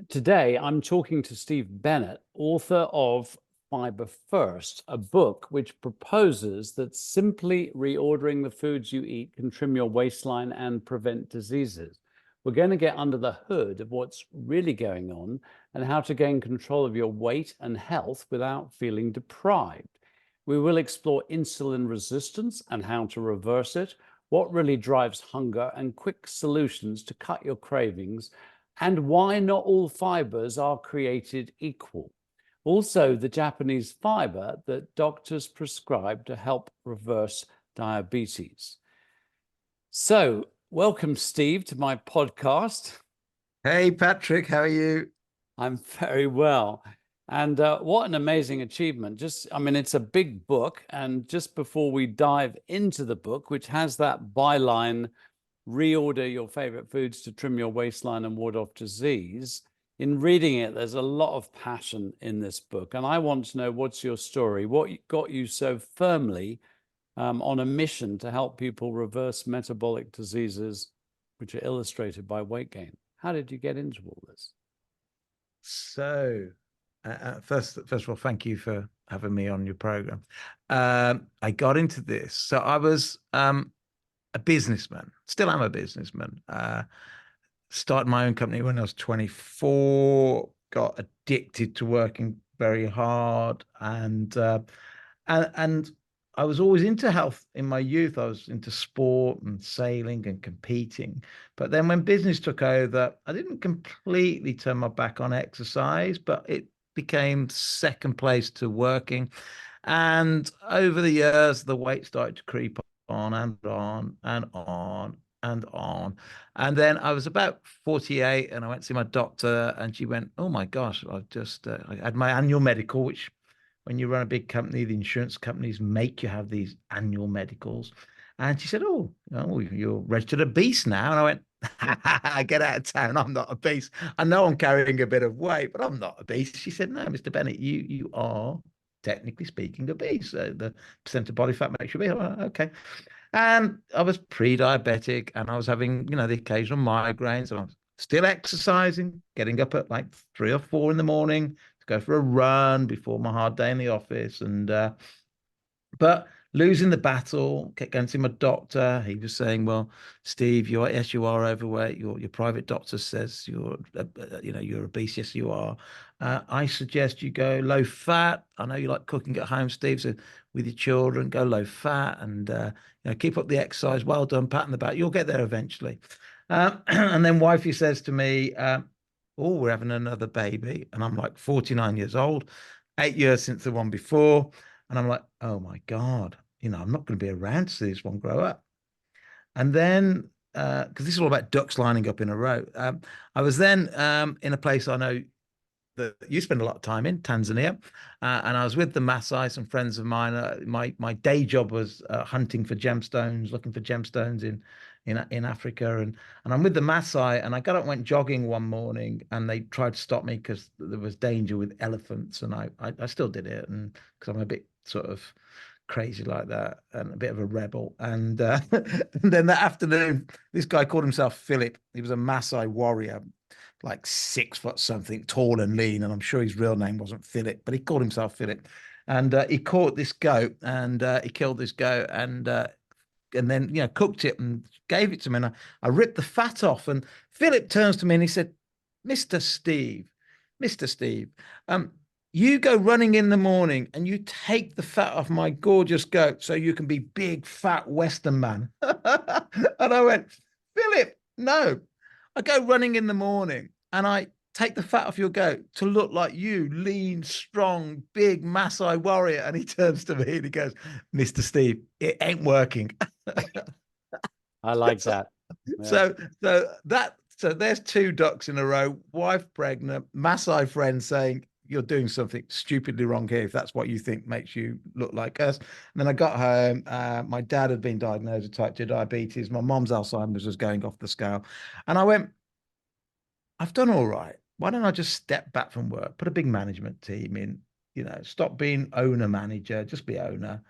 Today, I'm talking to Steve Bennett, author of Fibre First, a book which proposes that simply reordering the foods you eat can trim your waistline and prevent diseases. We're going to get under the hood of what's really going on and how to gain control of your weight and health without feeling deprived. We will explore insulin resistance and how to reverse it, what really drives hunger, and quick solutions to cut your cravings, and why not all fibers are created equal. Also, the Japanese fiber that doctors prescribe to help reverse diabetes. So, welcome, Steve, to my podcast. Hey, Patrick, how are you? I'm very well. And what an amazing achievement. It's a big book. And just before we dive into the book, which has that byline, reorder your favorite foods to trim your waistline and ward off disease. In reading it, there's a lot of passion in this book. And I want to know, what's your story? What got you so firmly on a mission to help people reverse metabolic diseases, which are illustrated by weight gain? How did you get into all this? So, first of all, thank you for having me on your program. I got into this. So I was a businessman, still am a businessman. Started my own company when I was 24, got addicted to working very hard, and I was always into health in my youth. I was into sport and sailing and competing. But then when business took over, I didn't completely turn my back on exercise, but it became second place to working. And over the years, the weight started to creep on and on and on and on. And then I was about 48 and I went to see my doctor and she went, "Oh my gosh, I had my annual medical," which when you run a big company, the insurance companies make you have these annual medicals. And she said, you're registered obese now." And I went, "I get out of town. I'm not obese. I know I'm carrying a bit of weight, but I'm not obese." She said, "No, Mr. Bennett, you are technically speaking obese. The percent of body fat makes you obese." Okay. And I was pre-diabetic and I was having, the occasional migraines, and I was still exercising, getting up at like 3 or 4 in the morning to go for a run before my hard day in the office. But losing the battle, kept going to see my doctor. He was saying, "Well, Steve, yes, you are overweight. Your private doctor says you're obese. Yes, you are. I suggest you go low fat. I know you like cooking at home, Steve. So with your children, go low fat and keep up the exercise. Well done, pat on the back. You'll get there eventually." And then wifey says to me, "Oh, we're having another baby," and I'm like 49 years old, 8 years since the one before. And I'm like, "Oh my God, I'm not going to be around to see this one grow up." And then, because this is all about ducks lining up in a row, I was then in a place I know that you spend a lot of time in, Tanzania. And I was with the Maasai, some friends of mine. My day job was hunting for gemstones, looking for gemstones in Africa. And I'm with the Maasai, and I got up and went jogging one morning, and they tried to stop me because there was danger with elephants. And I still did it, and because I'm a bit sort of crazy like that and a bit of a rebel. And, and then that afternoon, this guy called himself Philip. He was a Maasai warrior, like 6 foot something, tall and lean. And I'm sure his real name wasn't Philip, but he called himself Philip. And he caught this goat, and he killed this goat, and then cooked it and gave it to me. And I ripped the fat off. And Philip turns to me and he said, Mr. Steve, you go running in the morning and you take the fat off my gorgeous goat so you can be big, fat Western man." And I went, "Philip, no. I go running in the morning and I take the fat off your goat to look like you, lean, strong, big Maasai warrior." And he turns to me and he goes, "Mr. Steve, it ain't working." I like so, that. Yeah. so there's two ducks in a row, wife pregnant, Maasai friend saying, "You're doing something stupidly wrong here if that's what you think makes you look like us." And then I got home. My dad had been diagnosed with type 2 diabetes. My mom's Alzheimer's was going off the scale. And I went, "I've done all right. Why don't I just step back from work, put a big management team in, stop being owner manager, just be owner."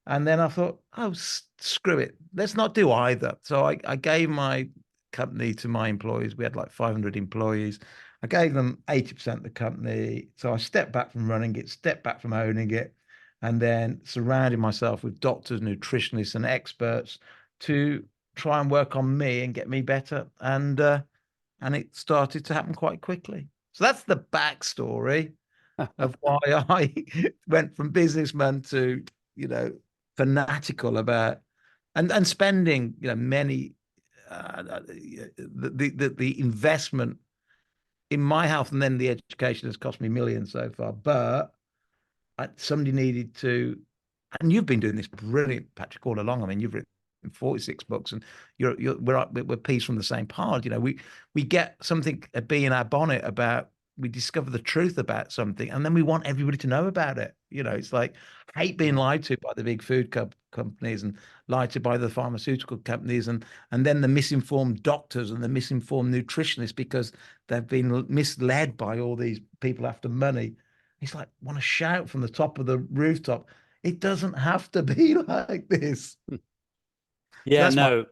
And then I thought, "Oh, screw it. Let's not do either." So I gave my company to my employees. We had like 500 employees. I gave them 80% of the company. So I stepped back from running it, stepped back from owning it, and then surrounded myself with doctors, nutritionists, and experts to try and work on me and get me better. And it started to happen quite quickly. So that's the backstory of why I went from businessman to, fanatical about and spending, many the investment in my health, and then the education has cost me millions so far. But somebody needed to, and you've been doing this brilliant, Patrick, all along. I mean, you've written 46 books, and we're peas from the same pod. We get something a bee in our bonnet about. We discover the truth about something, and then we want everybody to know about it. It's like I hate being lied to by the big food companies and lied to by the pharmaceutical companies, and then the misinformed doctors and the misinformed nutritionists because they've been misled by all these people after money. It's like want to shout from the top of the rooftop. It doesn't have to be like this. Yeah, That's my no,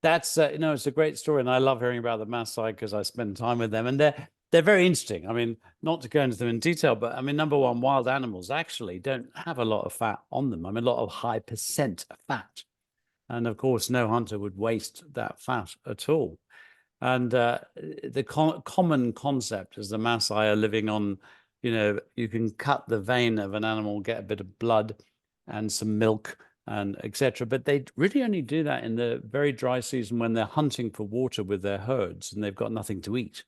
that's no, it's a great story, and I love hearing about the Maasai because I spend time with them, and they're very interesting. I mean, not to go into them in detail, but I mean, number one, wild animals actually don't have a lot of fat on them. I mean, a lot of high percent fat, and of course, no hunter would waste that fat at all. And the common concept is the Maasai are living on, you can cut the vein of an animal, get a bit of blood and some milk and etc. But they really only do that in the very dry season when they're hunting for water with their herds and they've got nothing to eat.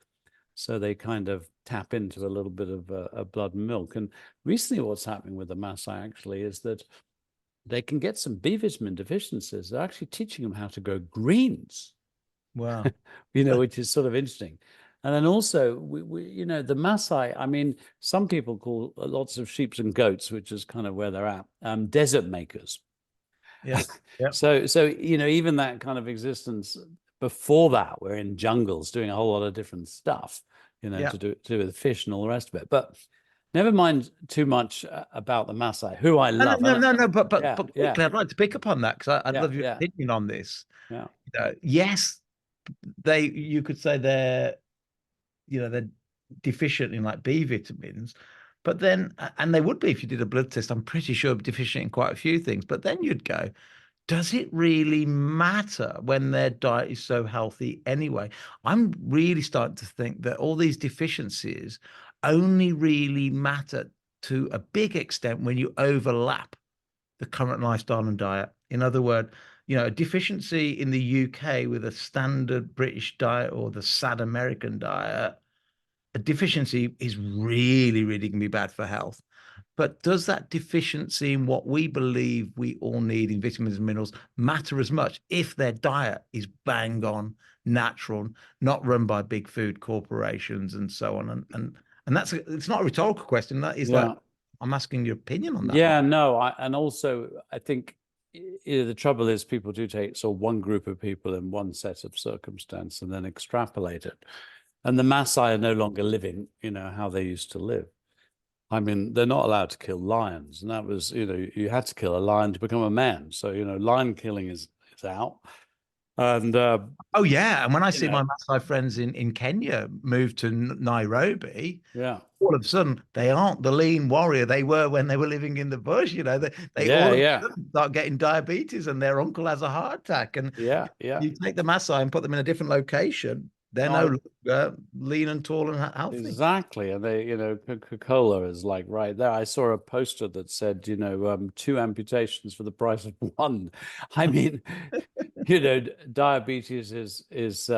So they kind of tap into a little bit of blood and milk. And recently what's happening with the Maasai actually is that they can get some B vitamin deficiencies. They're actually teaching them how to grow greens. wow. Which is sort of interesting. And then also, the Maasai, I mean, some people call lots of sheep and goats, which is kind of where they're at, desert makers. Yeah. Yeah. So, even that kind of existence before that, we're in jungles doing a whole lot of different stuff, Yeah. to do with fish and all the rest of it. But never mind too much about the Maasai, who I love. No. But Yeah, quickly, yeah, I'd like to pick up on that because I'd yeah, love your yeah, opinion on this. yeah. Yes, you could say they're deficient in like B vitamins, but then and they would be if you did a blood test. I'm pretty sure deficient in quite a few things. But then you'd go, does it really matter when their diet is so healthy anyway? I'm really starting to think that all these deficiencies only really matter to a big extent when you overlap the current lifestyle and diet. In other words, a deficiency in the UK with a standard British diet or the sad American diet, a deficiency is really, really going to be bad for health. But does that deficiency in what we believe we all need in vitamins and minerals matter as much if their diet is bang on, natural, not run by big food corporations and so on? And it's not a rhetorical question. That is like I'm asking your opinion on that. Yeah, no, and also I think the trouble is people do take one group of people in one set of circumstance and then extrapolate it. And the Maasai are no longer living, how they used to live. I mean, they're not allowed to kill lions, and that was, you had to kill a lion to become a man. So, lion killing is out. And oh yeah, and when I see my Maasai friends in Kenya move to Nairobi, yeah, all of a sudden they aren't the lean warrior they were when they were living in the bush. They all of a sudden start getting diabetes, and their uncle has a heart attack. And you take the Maasai and put them in a different location, they're no longer lean and tall and healthy. Exactly. And they, Coca-Cola is like right there. I saw a poster that said, 2 amputations for the price of 1. I mean, diabetes is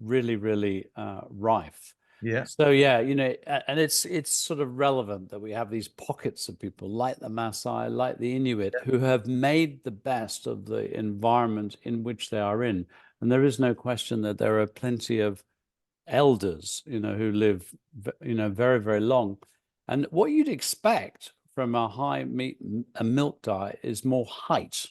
really, really rife. Yeah. So yeah, and it's sort of relevant that we have these pockets of people like the Maasai, like the Inuit, who have made the best of the environment in which they are in. And there is no question that there are plenty of elders, who live, very, very long. And what you'd expect from a high meat and milk diet is more height.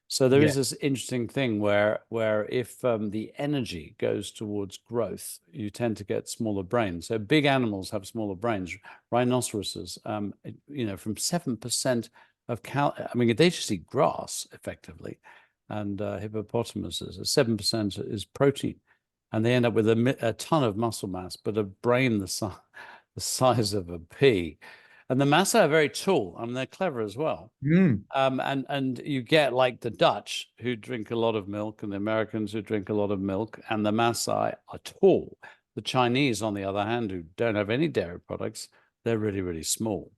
So there is this interesting thing where if the energy goes towards growth, you tend to get smaller brains. So big animals have smaller brains. Rhinoceroses, from 7% of I mean, they just eat grass effectively, and hippopotamuses, 7% is protein. and they end up with a ton of muscle mass, but a brain the size of a pea. And the massa are very tall. I mean, they're clever as well. Mm. And you get like the Dutch who drink a lot of milk and the Americans who drink a lot of milk, and the Maasai are tall. The Chinese, on the other hand, who don't have any dairy products, they're really, really small.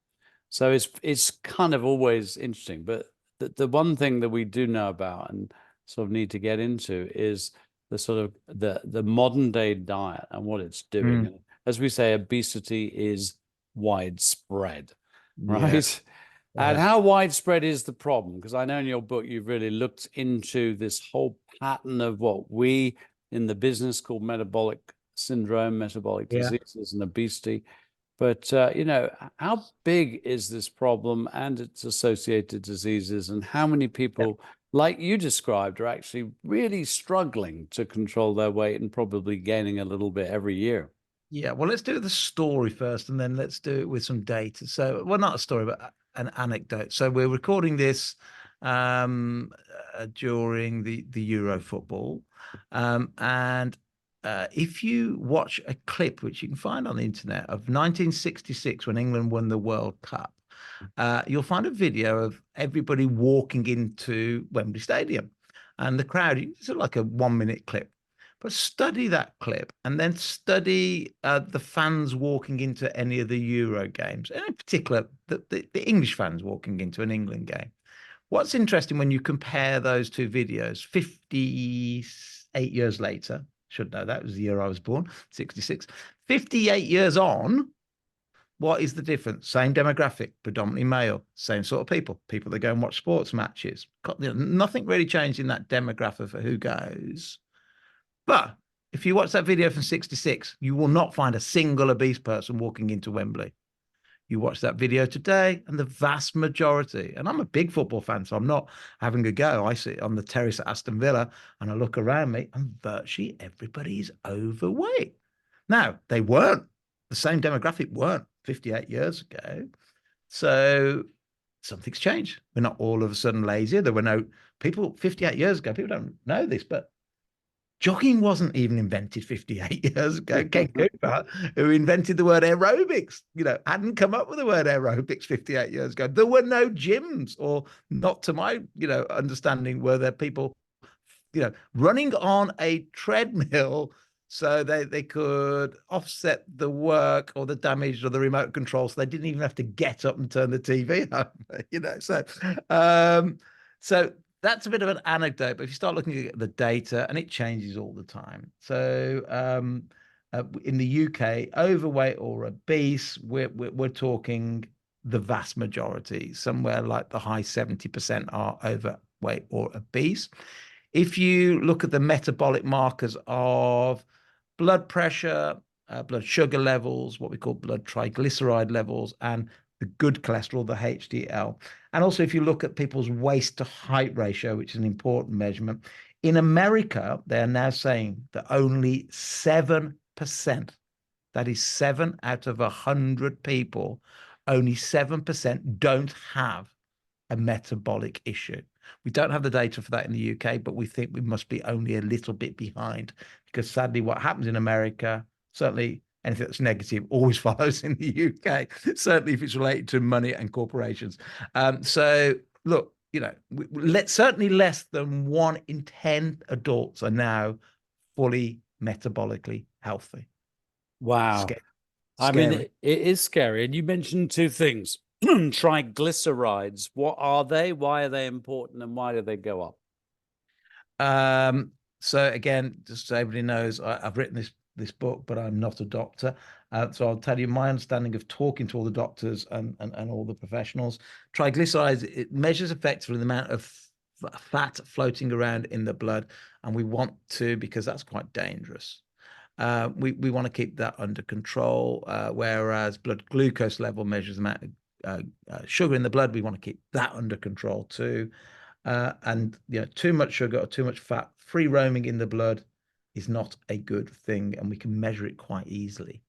So it's kind of always interesting. But the one thing that we do know about and sort of need to get into is the sort of the modern day diet and what it's doing. Mm. And as we say, obesity is widespread, Yeah. right? And how widespread is the problem? Because I know in your book you've really looked into this whole pattern of what we in the business call metabolic syndrome, metabolic Yeah. diseases, and obesity. But you know, how big is this problem and its associated diseases, and how many people, like you described, are actually really struggling to control their weight and probably gaining a little bit every year? Yeah, well, let's do the story first, and then let's do it with some data. So, well, not a story, but an anecdote. So, we're recording this during the Euro football, and if you watch a clip, which you can find on the internet, of 1966 when England won the World Cup, you'll find a video of everybody walking into Wembley Stadium, and the crowd. It's like a 1 minute clip. But study that clip and then study the fans walking into any of the Euro games, and in particular, the English fans walking into an England game. What's interesting when you compare those two videos, 58 years later, should know that was the year I was born, 66, 58 years on, what is the difference? Same demographic, predominantly male, same sort of people that go and watch sports matches. Nothing really changed in that demographic for who goes. But if you watch that video from 66, you will not find a single obese person walking into Wembley. You watch that video today, and the vast majority, and I'm a big football fan, so I'm not having a go. I sit on the terrace at Aston Villa and I look around me, and virtually everybody is overweight. Now, they weren't. The same demographic weren't 58 years ago. So something's changed. We're not all of a sudden lazier. There were no people 58 years ago. People don't know this, but jogging wasn't even invented 58 years ago. Ken Cooper, who invented the word aerobics, hadn't come up with the word aerobics 58 years ago. There were no gyms, or not to my, understanding, were there people, running on a treadmill so they could offset the work or the damage or the remote control. So they didn't even have to get up and turn the TV on, So that's a bit of an anecdote, but if you start looking at the data, and it changes all the time. So in the UK, overweight or obese, we're talking the vast majority, somewhere like the high 70% are overweight or obese. If you look at the metabolic markers of blood pressure, blood sugar levels, what we call blood triglyceride levels, and the good cholesterol, the HDL. And also, if you look at people's waist to height ratio, which is an important measurement, in America, they are now saying that only 7%, that is 7 out of 100 people, only 7% don't have a metabolic issue. We don't have the data for that in the UK, but we think we must be only a little bit behind, because sadly, what happens in America, certainly anything that's negative always follows in the UK, certainly if it's related to money and corporations. So look, certainly less than 1 in 10 adults are now fully metabolically healthy. Wow. Scary. I mean, it is scary. And you mentioned two things. Triglycerides. What are they? Why are they important? And why do they go up? So again, just so everybody knows, I've written this book, but I'm not a doctor. So I'll tell you my understanding of talking to all the doctors and all the professionals. Triglycerides, it measures effectively the amount of fat floating around in the blood, and we want to, because that's quite dangerous. We want to keep that under control, whereas blood glucose level measures the amount of sugar in the blood. We want to keep that under control too. And too much sugar or too much fat free roaming in the blood is not a good thing, and we can measure it quite easily.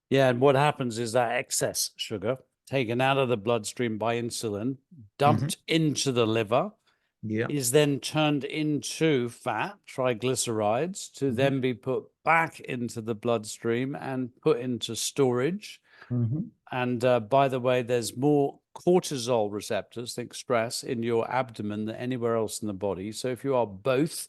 Yeah, and what happens is that excess sugar taken out of the bloodstream by insulin, dumped into the liver, Yeah. is then turned into fat, triglycerides, to then be put back into the bloodstream and put into storage. And by the way, there's more cortisol receptors, think stress, in your abdomen than anywhere else in the body. So if you are both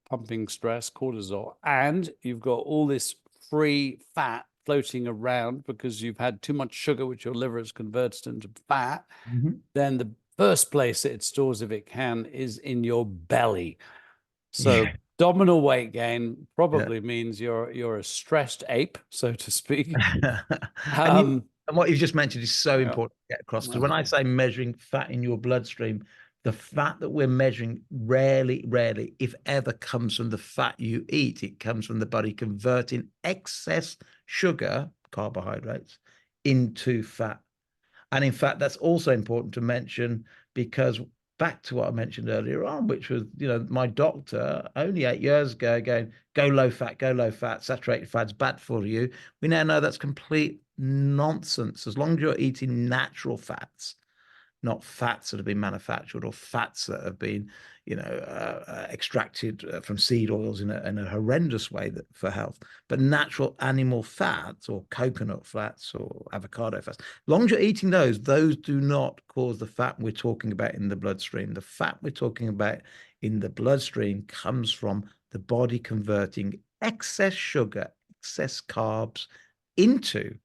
pumping stress, cortisol, and you've got all this free fat floating around because you've had too much sugar, which your liver has converted into fat, then the first place it stores, if it can, is in your belly. So abdominal weight gain probably means you're a stressed ape, so to speak. And what you've just mentioned is so important to get across, because when I say measuring fat in your bloodstream, the fat that we're measuring rarely, if ever, comes from the fat you eat. It comes from the body converting excess sugar, carbohydrates, into fat. And in fact, that's also important to mention, because back to what I mentioned earlier on, which was, my doctor only 8 years ago going, go low fat, saturated fat's bad for you. We now know that's complete nonsense. As long as you're eating natural fats, not fats that have been manufactured or fats that have been, extracted from seed oils in a horrendous way for health, but natural animal fats or coconut fats or avocado fats. As long as you're eating those do not cause the fat we're talking about in the bloodstream. The fat we're talking about in the bloodstream comes from the body converting excess sugar, excess carbs into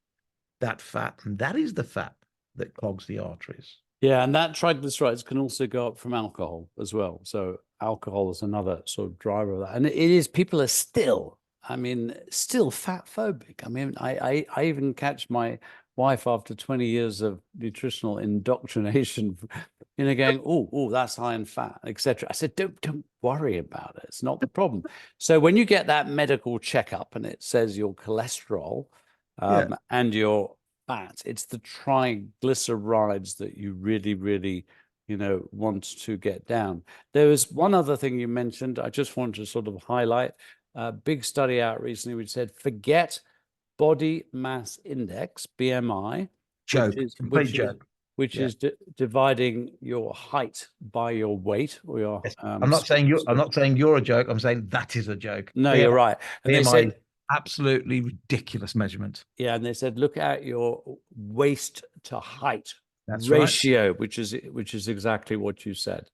that fat, and that is the fat that clogs the arteries. Yeah, and that triglycerides can also go up from alcohol as well. So alcohol is another sort of driver of that. And it is, people are still fat phobic. I mean, I even catch my wife after 20 years of nutritional indoctrination, going, oh, that's high in fat, etc. I said, don't worry about it. It's not the problem. So when you get that medical checkup and it says your cholesterol and your fat, it's the triglycerides that you really want to get down. There was one other thing you mentioned I just wanted to sort of highlight. A big study out recently which said forget body mass index, BMI, which is dividing your height by your weight or your I'm not saying you're a joke. I'm saying that is a joke. No, you're right. And BMI, they said absolutely ridiculous measurement. Yeah, and they said look at your waist to height That's ratio, right. which is exactly what you said,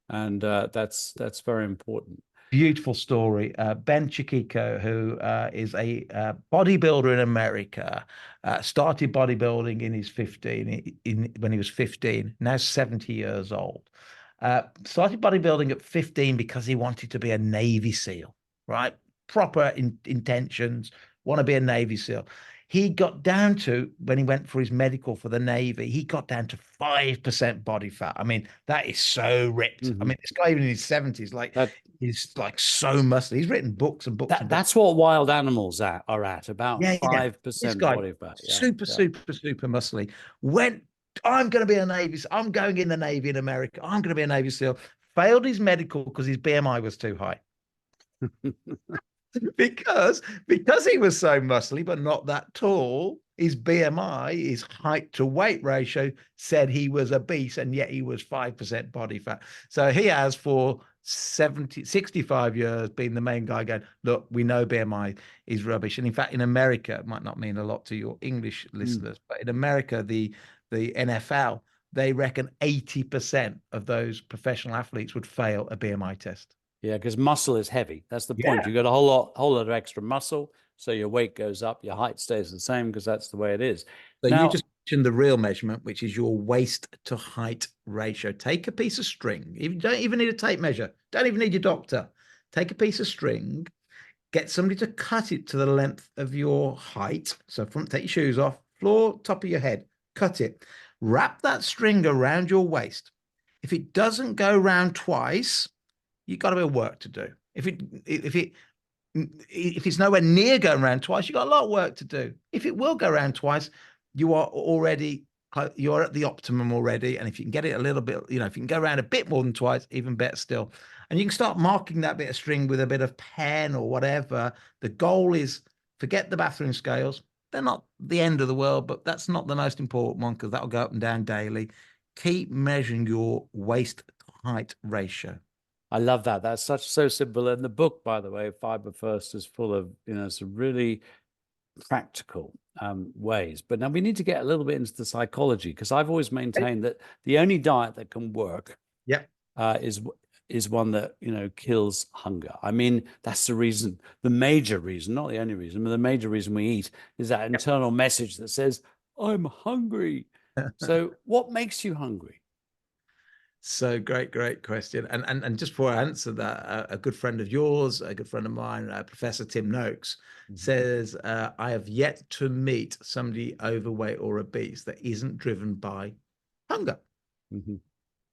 and that's very important. Beautiful story. Ben Chiquico, who is a bodybuilder in America, started bodybuilding when he was 15, now 70 years old. Started bodybuilding at 15 because he wanted to be a Navy SEAL, right? Proper intentions, want to be a Navy SEAL. He got down to, when he went for his medical for the Navy, he got down to 5% body fat. I mean, that is so ripped. I mean, this guy, even in his 70s, he's like so muscly. He's written books and books and books. That's what wild animals are at, about 5% body fat. Super muscly. I'm going to be a Navy SEAL. I'm going in the Navy in America. I'm going to be a Navy SEAL. Failed his medical because his BMI was too high. because he was so muscly but not that tall, his BMI, his height to weight ratio, said he was obese, and yet he was 5% body fat. So he has for 65 years been the main guy going, look, we know BMI is rubbish. And in fact, in America, it might not mean a lot to your English listeners, but in America, the NFL, they reckon 80% of those professional athletes would fail a BMI test. Yeah, because muscle is heavy. That's the point. You got a whole lot of extra muscle, so your weight goes up, your height stays the same because that's the way it is. So now, you just mentioned the real measurement, which is your waist to height ratio. Take a piece of string. You don't even need a tape measure. Don't even need your doctor. Take a piece of string, get somebody to cut it to the length of your height. So take your shoes off, floor, top of your head, cut it. Wrap that string around your waist. If it doesn't go round twice, you've got a bit of work to do. If it's nowhere near going around twice, you've got a lot of work to do. If it will go around twice, you're at the optimum already. And if you can get it a little bit, if you can go around a bit more than twice, even better still. And you can start marking that bit of string with a bit of pen or whatever. The goal is, forget the bathroom scales. They're not the end of the world, but that's not the most important one, because that'll go up and down daily. Keep measuring your waist height ratio. I love that. That's so simple. And the book, by the way, Fibre First, is full of, some really practical ways. But now we need to get a little bit into the psychology, because I've always maintained that the only diet that can work Yeah. is one that kills hunger. I mean, that's the reason, the major reason, not the only reason, but the major reason we eat is that internal message that says, I'm hungry. So what makes you hungry? So great question. And just before I answer that, a good friend of yours, a good friend of mine, Professor Tim Noakes, says, I have yet to meet somebody overweight or obese that isn't driven by hunger.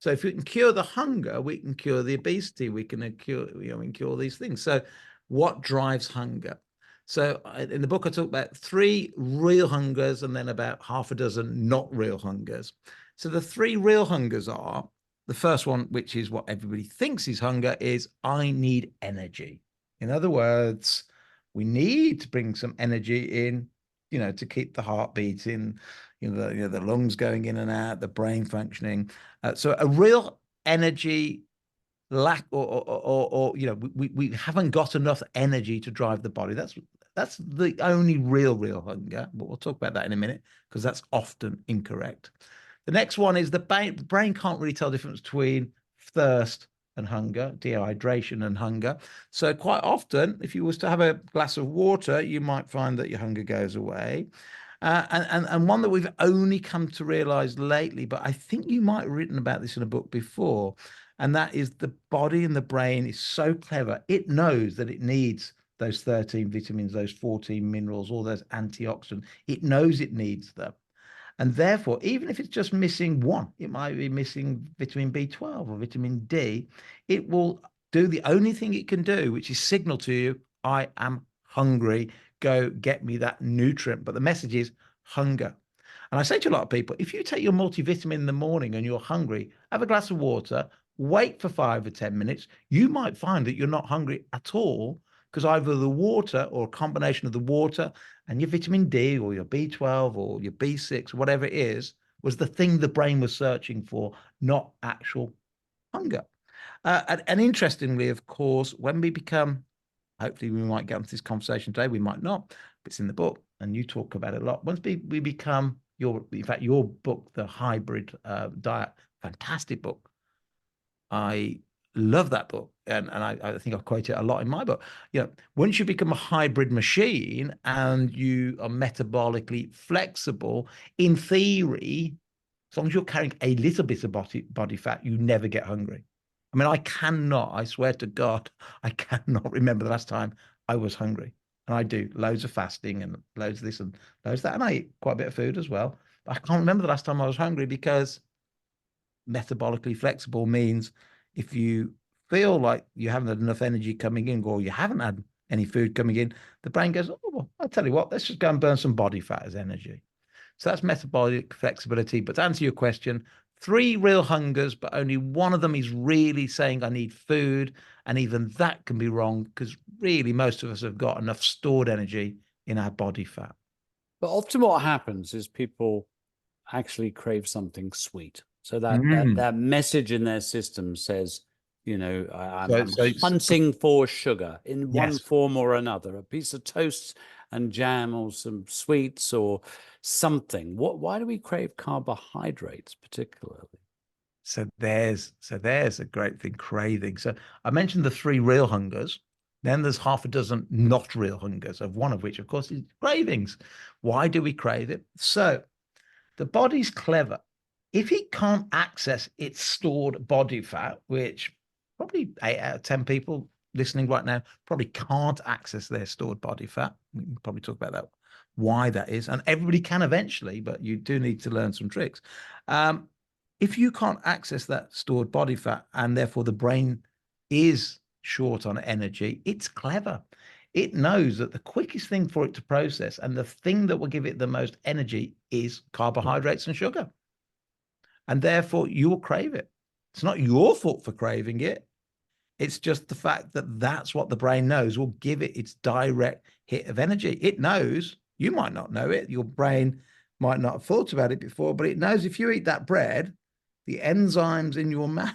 So if we can cure the hunger, we can cure the obesity, we can cure these things. So what drives hunger? So in the book, I talk about 3 real hungers and then about half a dozen not real hungers. So the 3 real hungers are, the first one, which is what everybody thinks is hunger, is I need energy. In other words, we need to bring some energy in, to keep the heart beating, the lungs going in and out, the brain functioning. So a real energy lack, or we haven't got enough energy to drive the body. That's the only real hunger. But we'll talk about that in a minute, because that's often incorrect. The next one is the brain can't really tell the difference between thirst and hunger, dehydration and hunger. So quite often, if you was to have a glass of water, you might find that your hunger goes away. And one that we've only come to realize lately, but I think you might have written about this in a book before, and that is the body and the brain is so clever. It knows that it needs those 13 vitamins, those 14 minerals, all those antioxidants. It knows it needs them. And therefore, even if it's just missing one, it might be missing vitamin B12 or vitamin D, it will do the only thing it can do, which is signal to you, I am hungry, go get me that nutrient. But the message is hunger. And I say to a lot of people, if you take your multivitamin in the morning and you're hungry, have a glass of water, wait for 5 or 10 minutes, you might find that you're not hungry at all, because either the water or a combination of the water and your vitamin D or your B12 or your B6, whatever it is, was the thing the brain was searching for, not actual hunger. And interestingly, of course, when we become, hopefully we might get into this conversation today, we might not, but it's in the book and you talk about it a lot. Once we become in fact, your book, The Hybrid Diet, fantastic book. I love that book. And I think I quote it a lot in my book. Once you become a hybrid machine and you are metabolically flexible, in theory, as long as you're carrying a little bit of body fat, you never get hungry. I mean, I swear to God, I cannot remember the last time I was hungry. And I do loads of fasting and loads of this and loads of that. And I eat quite a bit of food as well. But I can't remember the last time I was hungry, because metabolically flexible means if you feel like you haven't had enough energy coming in, or you haven't had any food coming in, the brain goes, oh, well, I'll tell you what, let's just go and burn some body fat as energy. So that's metabolic flexibility. But to answer your question, 3 real hungers, but only one of them is really saying I need food. And even that can be wrong, because really most of us have got enough stored energy in our body fat. But often what happens is people actually crave something sweet. So that message in their system says, I'm hunting for sugar in one form or another, a piece of toast and jam or some sweets or something. Why do we crave carbohydrates particularly? So there's a great thing, craving. So I mentioned the 3 real hungers. Then there's half a dozen not real hungers, of one of which, of course, is cravings. Why do we crave it? So the body's clever. If it can't access its stored body fat, which probably 8 out of 10 people listening right now probably can't access their stored body fat. We can probably talk about that, why that is. And everybody can eventually, but you do need to learn some tricks. If you can't access that stored body fat, and therefore the brain is short on energy, it's clever. It knows that the quickest thing for it to process and the thing that will give it the most energy is carbohydrates and sugar. And therefore you will crave it. It's not your fault for craving it. It's just the fact that that's what the brain knows will give it its direct hit of energy. It knows, you might not know it, your brain might not have thought about it before, but it knows if you eat that bread, the enzymes in your mouth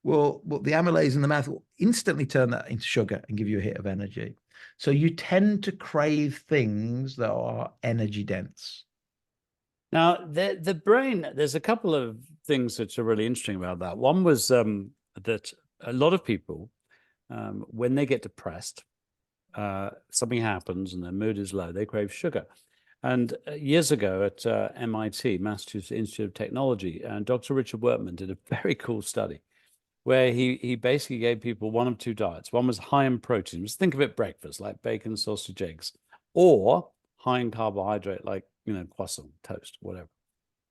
the amylase in the mouth will instantly turn that into sugar and give you a hit of energy. So you tend to crave things that are energy dense. Now, the brain, there's a couple of things that are really interesting about that. One was that a lot of people, when they get depressed, something happens and their mood is low, they crave sugar. And years ago at MIT, Massachusetts Institute of Technology, Dr. Richard Wortman did a very cool study where he basically gave people one of two diets. One was high in protein. Just think of it breakfast, like bacon, sausage, eggs, or high in carbohydrate, like, croissant, toast, whatever.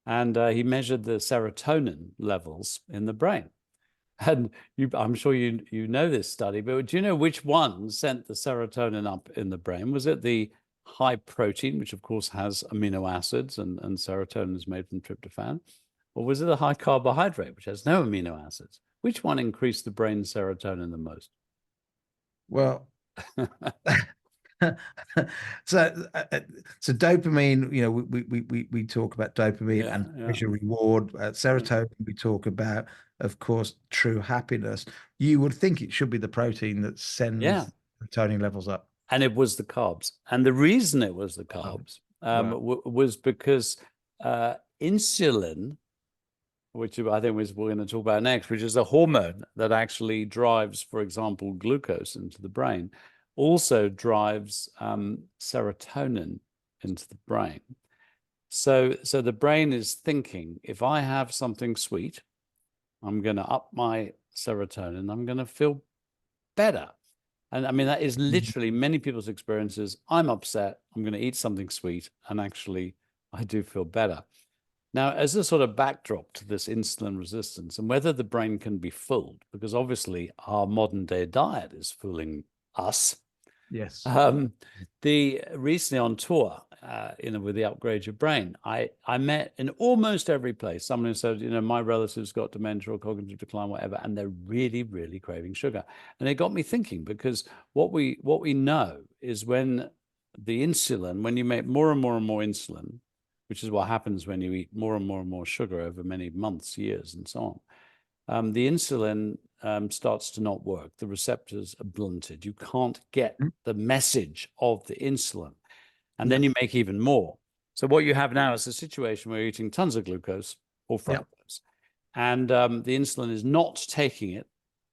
And he measured the serotonin levels in the brain. And I'm sure you know this study, but do you know which one sent the serotonin up in the brain? Was it the high protein, which of course has amino acids, and serotonin is made from tryptophan? Or was it a high carbohydrate, which has no amino acids? Which one increased the brain serotonin the most? Well, so dopamine, we talk about dopamine and pleasure reward. Serotonin, we talk about, of course, true happiness. You would think it should be the protein that sends serotonin levels up. And it was the carbs. And the reason it was the carbs was because insulin, which I think we're going to talk about next, which is a hormone that actually drives, for example, glucose into the brain, also drives serotonin into the brain. So the brain is thinking, if I have something sweet, I'm going to up my serotonin, I'm going to feel better. And I mean, that is literally many people's experiences. I'm upset, I'm going to eat something sweet, and actually I do feel better. Now, as a sort of backdrop to this insulin resistance and whether the brain can be fooled, because obviously our modern day diet is fooling us. Yes. Recently on tour, with the Upgrade Your Brain, I met in almost every place someone who said, my relatives got dementia or cognitive decline, whatever, and they're really, really craving sugar. And it got me thinking, because what we know is when you make more and more and more insulin, which is what happens when you eat more and more and more sugar over many months, years, and so on, the insulin starts to not work. The receptors are blunted. You can't get the message of the insulin. And then you make even more. So what you have now is a situation where you're eating tons of glucose or fructose, and the insulin is not taking it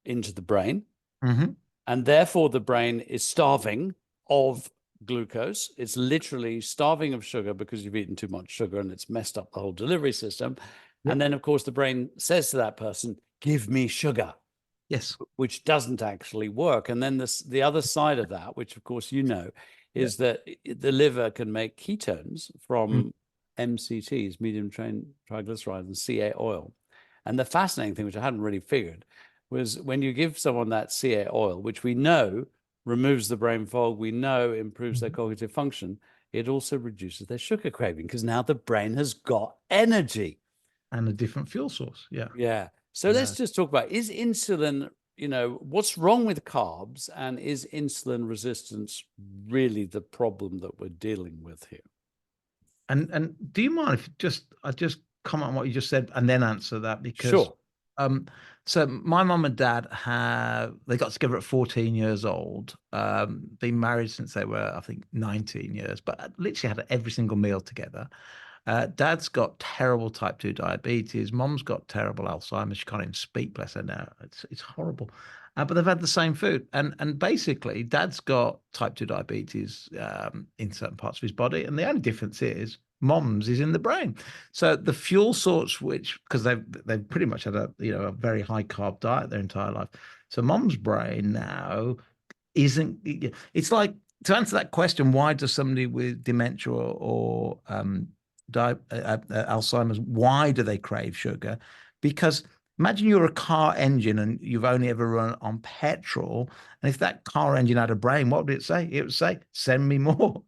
into the brain. And therefore the brain is starving of glucose. It's literally starving of sugar because you've eaten too much sugar and it's messed up the whole delivery system. And then, of course, the brain says to that person, give me sugar. Yes. Which doesn't actually work. And then the other side of that, which of course is that the liver can make ketones from MCTs, medium chain triglycerides, and CA oil. And the fascinating thing, which I hadn't really figured, was when you give someone that CA oil, which we know removes the brain fog, we know improves their cognitive function, it also reduces their sugar craving, because now the brain has got energy. And a different fuel source. Yeah. So let's just talk about, is insulin, what's wrong with carbs, and is insulin resistance really the problem that we're dealing with here? And do you mind if I just comment on what you just said and then answer that? Because so my mom and dad they got together at 14 years old, been married since they were, I think, 19 years, but literally had every single meal together. Dad's got terrible type 2 diabetes. Mom's got terrible Alzheimer's. She can't even speak, bless her now. It's horrible. But they've had the same food. And basically, Dad's got type 2 diabetes in certain parts of his body. And the only difference is Mom's is in the brain. So the fuel source, because they've pretty much had a very high carb diet their entire life. So Mom's brain now isn't. It's like, to answer that question, why does somebody with dementia or Alzheimer's, why do they crave sugar? Because imagine you're a car engine and you've only ever run on petrol, and if that car engine had a brain, what would it say? It would say, send me more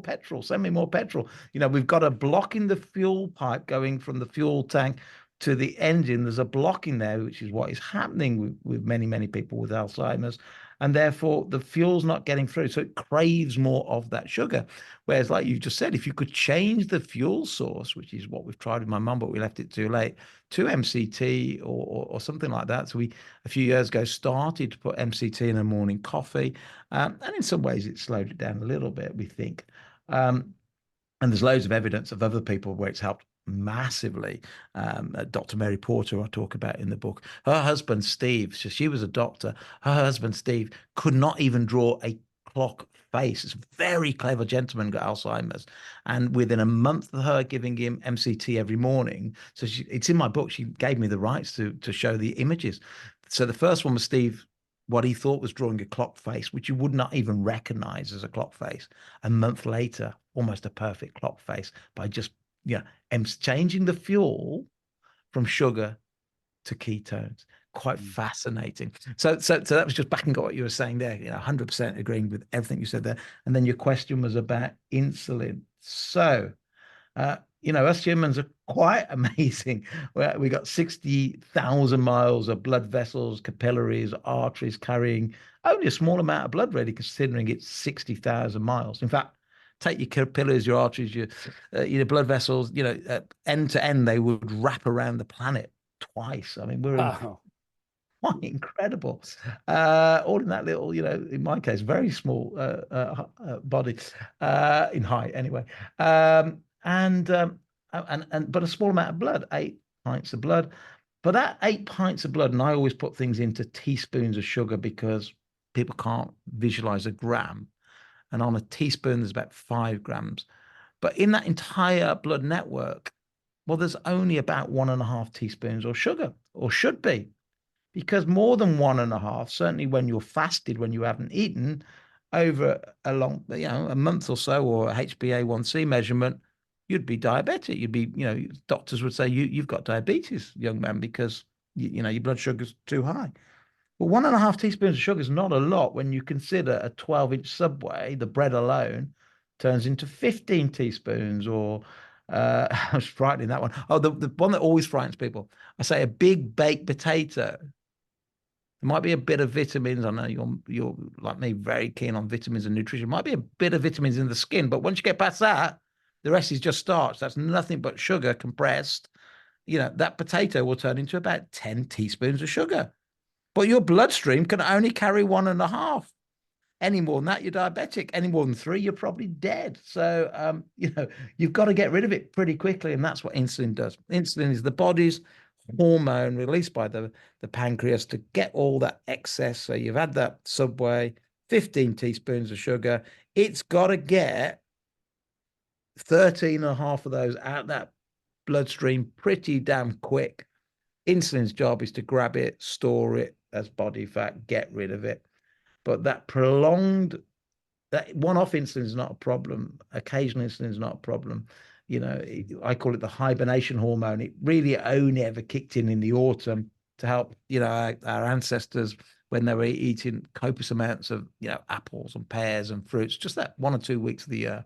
petrol, send me more petrol. We've got a block in the fuel pipe going from the fuel tank to the engine. There's a block in there, which is what is happening with many people with Alzheimer's. and therefore the fuel's not getting through, so it craves more of that sugar. Whereas, like you just said, if you could change the fuel source, which is what we've tried with my mum, but we left it too late, to MCT or something like that. So we, a few years ago, started to put MCT in a morning coffee, and in some ways it slowed it down a little bit, we think. And there's loads of evidence of other people where it's helped massively. Dr. Mary Porter, I talk about in the book. Her husband, Steve, so she was a doctor. Her husband, Steve, could not even draw a clock face. It's a very clever gentleman, got Alzheimer's. And within a month of her giving him MCT every morning, so it's in my book, she gave me the rights to show the images. So the first one was Steve, what he thought was drawing a clock face, which you would not even recognize as a clock face. A month later, almost a perfect clock face by just, changing the fuel from sugar to ketones. Quite fascinating. So that was just backing up what you were saying there, 100% agreeing with everything you said there. And then your question was about insulin. So, us humans are quite amazing. We got 60,000 miles of blood vessels, capillaries, arteries carrying only a small amount of blood, really, considering it's 60,000 miles. In fact, take your capillaries, your arteries, your blood vessels, end to end, they would wrap around the planet twice. I mean, quite incredible. All in that little, in my case, very small body in height, anyway. But a small amount of blood, 8 pints of blood. But that 8 pints of blood, and I always put things into teaspoons of sugar because people can't visualize a gram. And on a teaspoon, there's about 5 grams. But in that entire blood network, well, there's only about 1.5 teaspoons of sugar, or should be, because more than 1.5, certainly when you're fasted, when you haven't eaten, over a long, a month or so, or a HbA1c measurement, you'd be diabetic. You'd be, doctors would say you've got diabetes, young man, because your blood sugar's too high. Well, 1.5 teaspoons of sugar is not a lot when you consider a 12-inch Subway, the bread alone, turns into 15 teaspoons, or I was frightening that one. Oh, the one that always frightens people. I say a big baked potato. There might be a bit of vitamins. I know you're like me, very keen on vitamins and nutrition. Might be a bit of vitamins in the skin, but once you get past that, the rest is just starch. That's nothing but sugar compressed. That potato will turn into about 10 teaspoons of sugar. But your bloodstream can only carry 1.5. Any more than that, you're diabetic. Any more than 3, you're probably dead. So, you've got to get rid of it pretty quickly. And that's what insulin does. Insulin is the body's hormone released by the pancreas to get all that excess. So you've had that Subway, 15 teaspoons of sugar. It's got to get 13.5 of those out that bloodstream pretty damn quick. Insulin's job is to grab it, store it as body fat, get rid of it. But that one-off insulin is not a problem. Occasional insulin is not a problem. I call it the hibernation hormone. It really only ever kicked in the autumn to help, our ancestors when they were eating copious amounts of, apples and pears and fruits, just that 1 or 2 weeks of the year.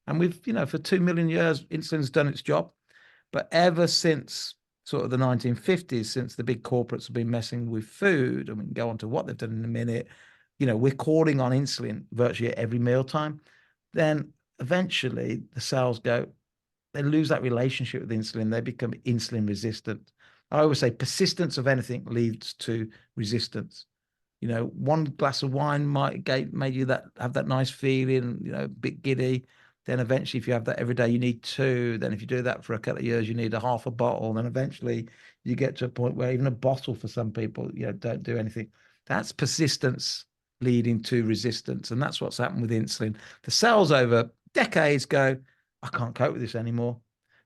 And we've, for 2 million years, insulin's done its job. But ever since sort of the 1950s, since the big corporates have been messing with food, and we can go on to what they've done in a minute, we're calling on insulin virtually at every mealtime. Then eventually the cells they lose that relationship with insulin. They become insulin resistant. I always say persistence of anything leads to resistance. One glass of wine might made you have that nice feeling, a bit giddy. Then eventually, if you have that every day, you need 2. Then if you do that for a couple of years, you need a half a bottle. Then eventually you get to a point where even a bottle for some people, don't do anything. That's persistence leading to resistance. And that's what's happened with insulin. The cells over decades go, I can't cope with this anymore.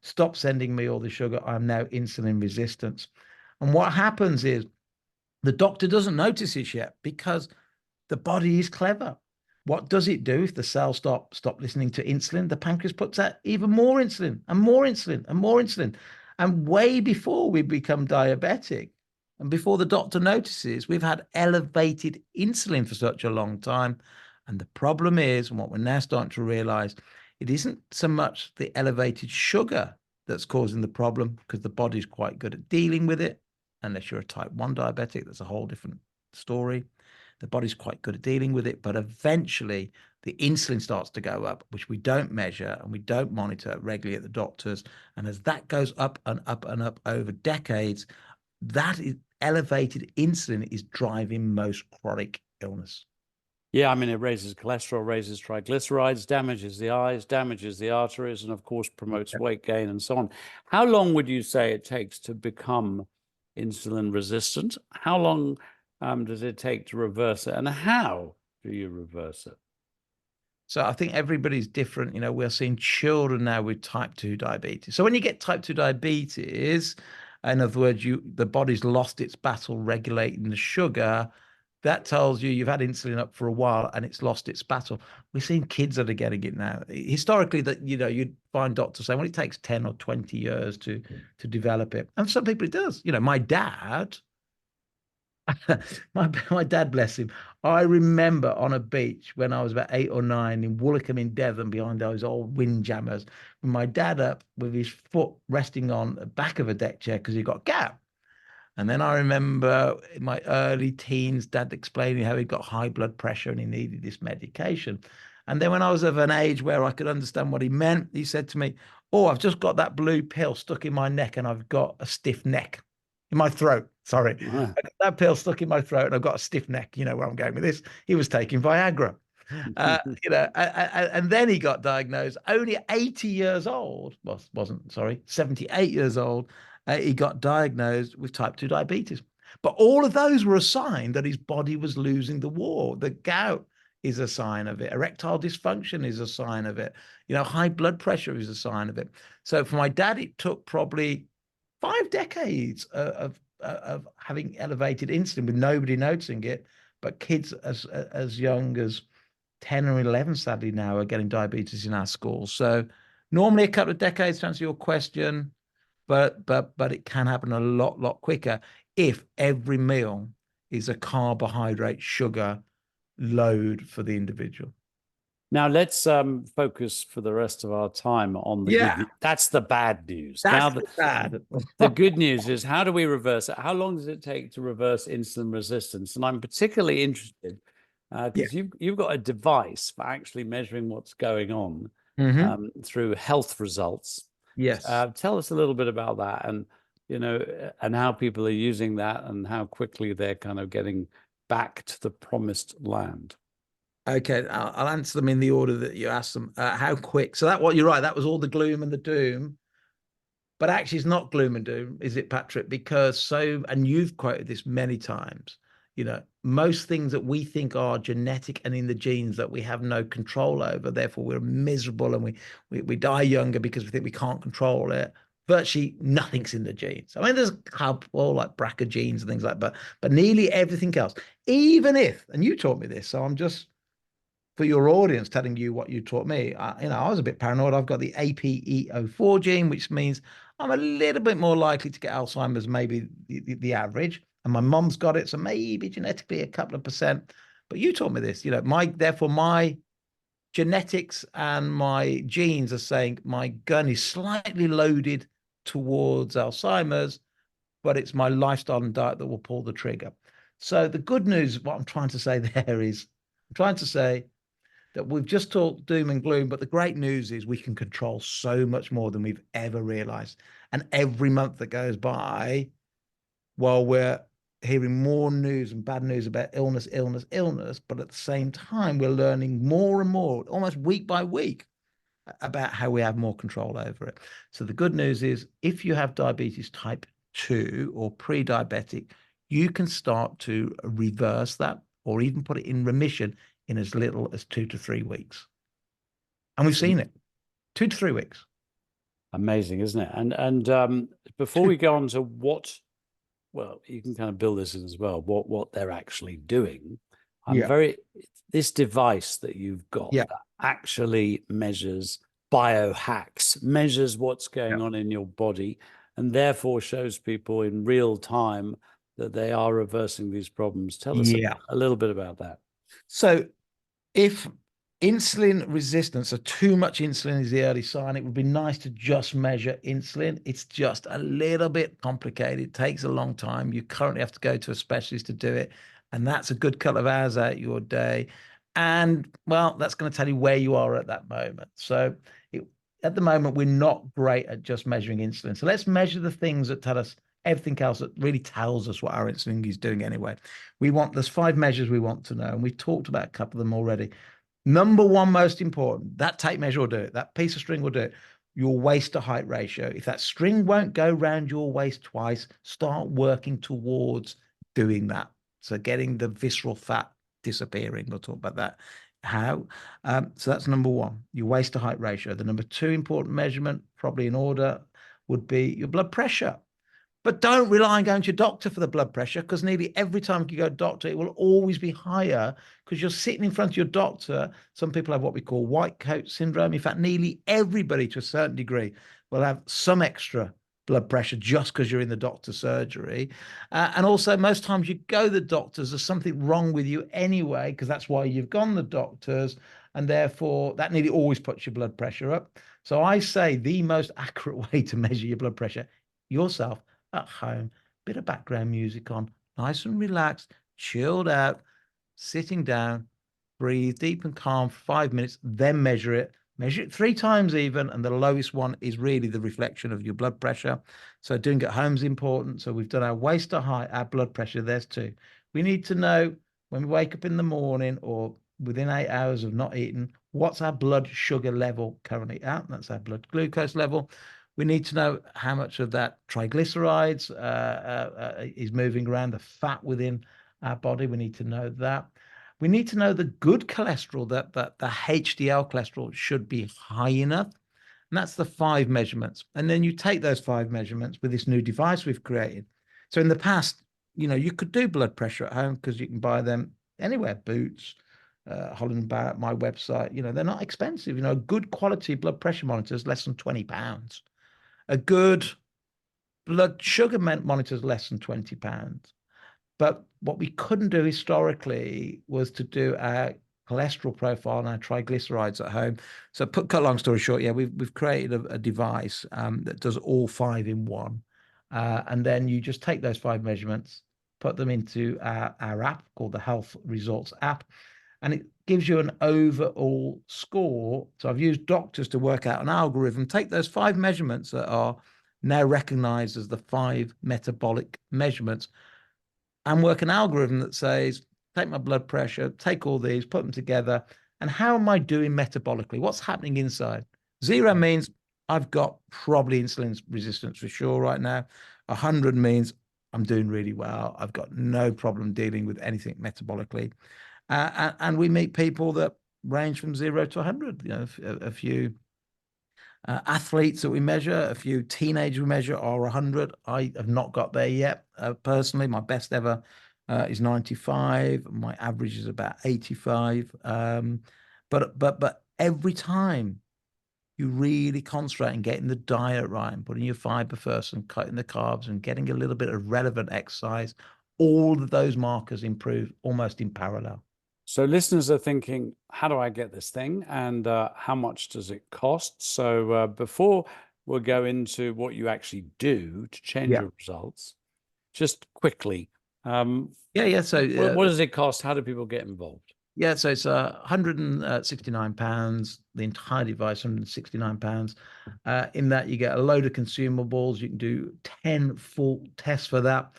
Stop sending me all the sugar. I'm now insulin resistant. And what happens is the doctor doesn't notice it yet because the body is clever. What does it do if the cells stop listening to insulin? The pancreas puts out even more insulin and more insulin and more insulin. And way before we become diabetic and before the doctor notices, we've had elevated insulin for such a long time. And the problem is, and what we're now starting to realize, it isn't so much the elevated sugar that's causing the problem, because the body's quite good at dealing with it. Unless you're a type 1 diabetic, that's a whole different story. The body's quite good at dealing with it, but eventually the insulin starts to go up, which we don't measure and we don't monitor regularly at the doctors. And as that goes up and up and up over decades, that is elevated insulin is driving most chronic illness. Yeah, I mean, it raises cholesterol, raises triglycerides, damages the eyes, damages the arteries, and of course promotes weight gain and so on. How long would you say it takes to become insulin resistant? How long does it take to reverse it? And how do you reverse it? So I think everybody's different. You know, we're seeing children now with type 2 diabetes. So when you get type 2 diabetes, in other words, the body's lost its battle regulating the sugar. That tells you you've had insulin up for a while and it's lost its battle. We're seeing kids that are getting it now. Historically, that you'd find doctors saying, well, it takes 10 or 20 years to develop it. And for some people it does. You know, my dad, my dad, bless him. I remember on a beach when I was about 8 or 9 in Woolwickham in Devon, behind those old windjammers, with my dad up with his foot resting on the back of a deck chair because he got gout. And then I remember in my early teens, dad explaining how he got high blood pressure and he needed this medication. And then when I was of an age where I could understand what he meant, he said to me, oh, I've just got that blue pill stuck in my neck and I've got a stiff neck in my throat. Sorry. I got that pill stuck in my throat and I've got a stiff neck. You know where I'm going with this. He was taking Viagra. And then he got diagnosed only 80 years old. Well, wasn't, sorry, 78 years old. He got diagnosed with type 2 diabetes. But all of those were a sign that his body was losing the war. The gout is a sign of it. Erectile dysfunction is a sign of it. You know, high blood pressure is a sign of it. So for my dad, it took probably 5 decades of having elevated insulin with nobody noticing it. But kids as young as 10 or 11, sadly, now are getting diabetes in our schools. So normally a couple of decades to answer your question, but it can happen a lot quicker if every meal is a carbohydrate sugar load for the individual. Now let's focus for the rest of our time on the good news. That's the bad news. That's now bad. The good news is, how do we reverse it? How long does it take to reverse insulin resistance? And I'm particularly interested because you've got a device for actually measuring what's going on through health results. Yes. Tell us a little bit about that, and and how people are using that, and how quickly they're kind of getting back to the promised land. Okay, I'll answer them in the order that you asked them. How quick? So you're right. That was all the gloom and the doom. But actually, it's not gloom and doom, is it, Patrick? Because and you've quoted this many times, most things that we think are genetic and in the genes that we have no control over, therefore we're miserable and we die younger because we think we can't control it. Virtually nothing's in the genes. I mean, there's a couple like BRCA genes and things like that, but nearly everything else, even if, and you taught me this, so I'm just, for your audience, telling you what you taught me. I was a bit paranoid. I've got the APE04 gene, which means I'm a little bit more likely to get Alzheimer's, maybe the average. And my mom's got it, so maybe genetically a couple of percent. But you taught me this, therefore my genetics and my genes are saying my gun is slightly loaded towards Alzheimer's, but it's my lifestyle and diet that will pull the trigger. So the good news, what I'm trying to say there is, I'm trying to say that we've just talked doom and gloom, but the great news is we can control so much more than we've ever realized. And every month that goes by, while we're hearing more news and bad news about illness, but at the same time, we're learning more and more, almost week by week, about how we have more control over it. So the good news is, if you have diabetes type 2 or pre-diabetic, you can start to reverse that or even put it in remission in as little as 2 to 3 weeks. And we've seen it, 2 to 3 weeks. Amazing, isn't it? And before we go on to well, you can kind of build this in as well, what they're actually doing. This device that you've got that actually measures biohacks, measures what's going on in your body, and therefore shows people in real time that they are reversing these problems. Tell us a little bit about that. So if insulin resistance or too much insulin is the early sign, it would be nice to just measure insulin. It's just a little bit complicated. It takes a long time. You currently have to go to a specialist to do it. And that's a good couple of hours out of your day. And well, that's going to tell you where you are at that moment. So at the moment, we're not great at just measuring insulin. So let's measure the things that tell us everything else that really tells us what our insulin is doing anyway. There's 5 measures we want to know, and we've talked about a couple of them already. Number one, most important, that tape measure will do it. That piece of string will do it. Your waist to height ratio. If that string won't go round your waist twice, start working towards doing that. So getting the visceral fat disappearing. We'll talk about that. How? So that's number one, your waist to height ratio. The number 2 important measurement, probably in order, would be your blood pressure. But don't rely on going to your doctor for the blood pressure, because nearly every time you go to doctor, it will always be higher because you're sitting in front of your doctor. Some people have what we call white coat syndrome. In fact, nearly everybody to a certain degree will have some extra blood pressure just because you're in the doctor's surgery. And also, most times you go to the doctors, there's something wrong with you anyway, because that's why you've gone to the doctors. And therefore, that nearly always puts your blood pressure up. So I say the most accurate way to measure your blood pressure yourself at home, bit of background music on, nice and relaxed, chilled out, sitting down, breathe deep and calm for 5 minutes, then measure it 3 times even. And the lowest one is really the reflection of your blood pressure. So doing it at home is important. So we've done our waist to height, our blood pressure, there's 2. We need to know when we wake up in the morning or within 8 hours of not eating, what's our blood sugar level currently at? That's our blood glucose level. We need to know how much of that triglycerides is moving around, the fat within our body. We need to know that. We need to know the good cholesterol, that the HDL cholesterol should be high enough. And that's the 5 measurements. And then you take those 5 measurements with this new device we've created. So in the past, you could do blood pressure at home because you can buy them anywhere, Boots, Holland Barrett, my website. They're not expensive. Good quality blood pressure monitors, less than £20. A good blood sugar monitor is less than £20. But what we couldn't do historically was to do our cholesterol profile and our triglycerides at home. So cut a long story short, we've created a device that does all 5 in one. And then you just take those 5 measurements, put them into our app called the Health Results app, and it gives you an overall score. So I've used doctors to work out an algorithm, take those 5 measurements that are now recognized as the 5 metabolic measurements, and work an algorithm that says, take my blood pressure, take all these, put them together, and how am I doing metabolically? What's happening inside? 0 means I've got probably insulin resistance for sure right now. 100 means I'm doing really well. I've got no problem dealing with anything metabolically. And we meet people that range from 0 to 100. A few athletes that we measure, a few teenagers we measure are 100. I have not got there yet. Personally, my best ever is 95. My average is about 85. But every time you really concentrate on getting the diet right and putting your fiber first and cutting the carbs and getting a little bit of relevant exercise, all of those markers improve almost in parallel. So listeners are thinking, how do I get this thing? And how much does it cost? So before we'll go into what you actually do to change your results, just quickly. So what does it cost? How do people get involved? So it's £169. The entire device, £169. In that you get a load of consumables. You can do 10 full tests for that.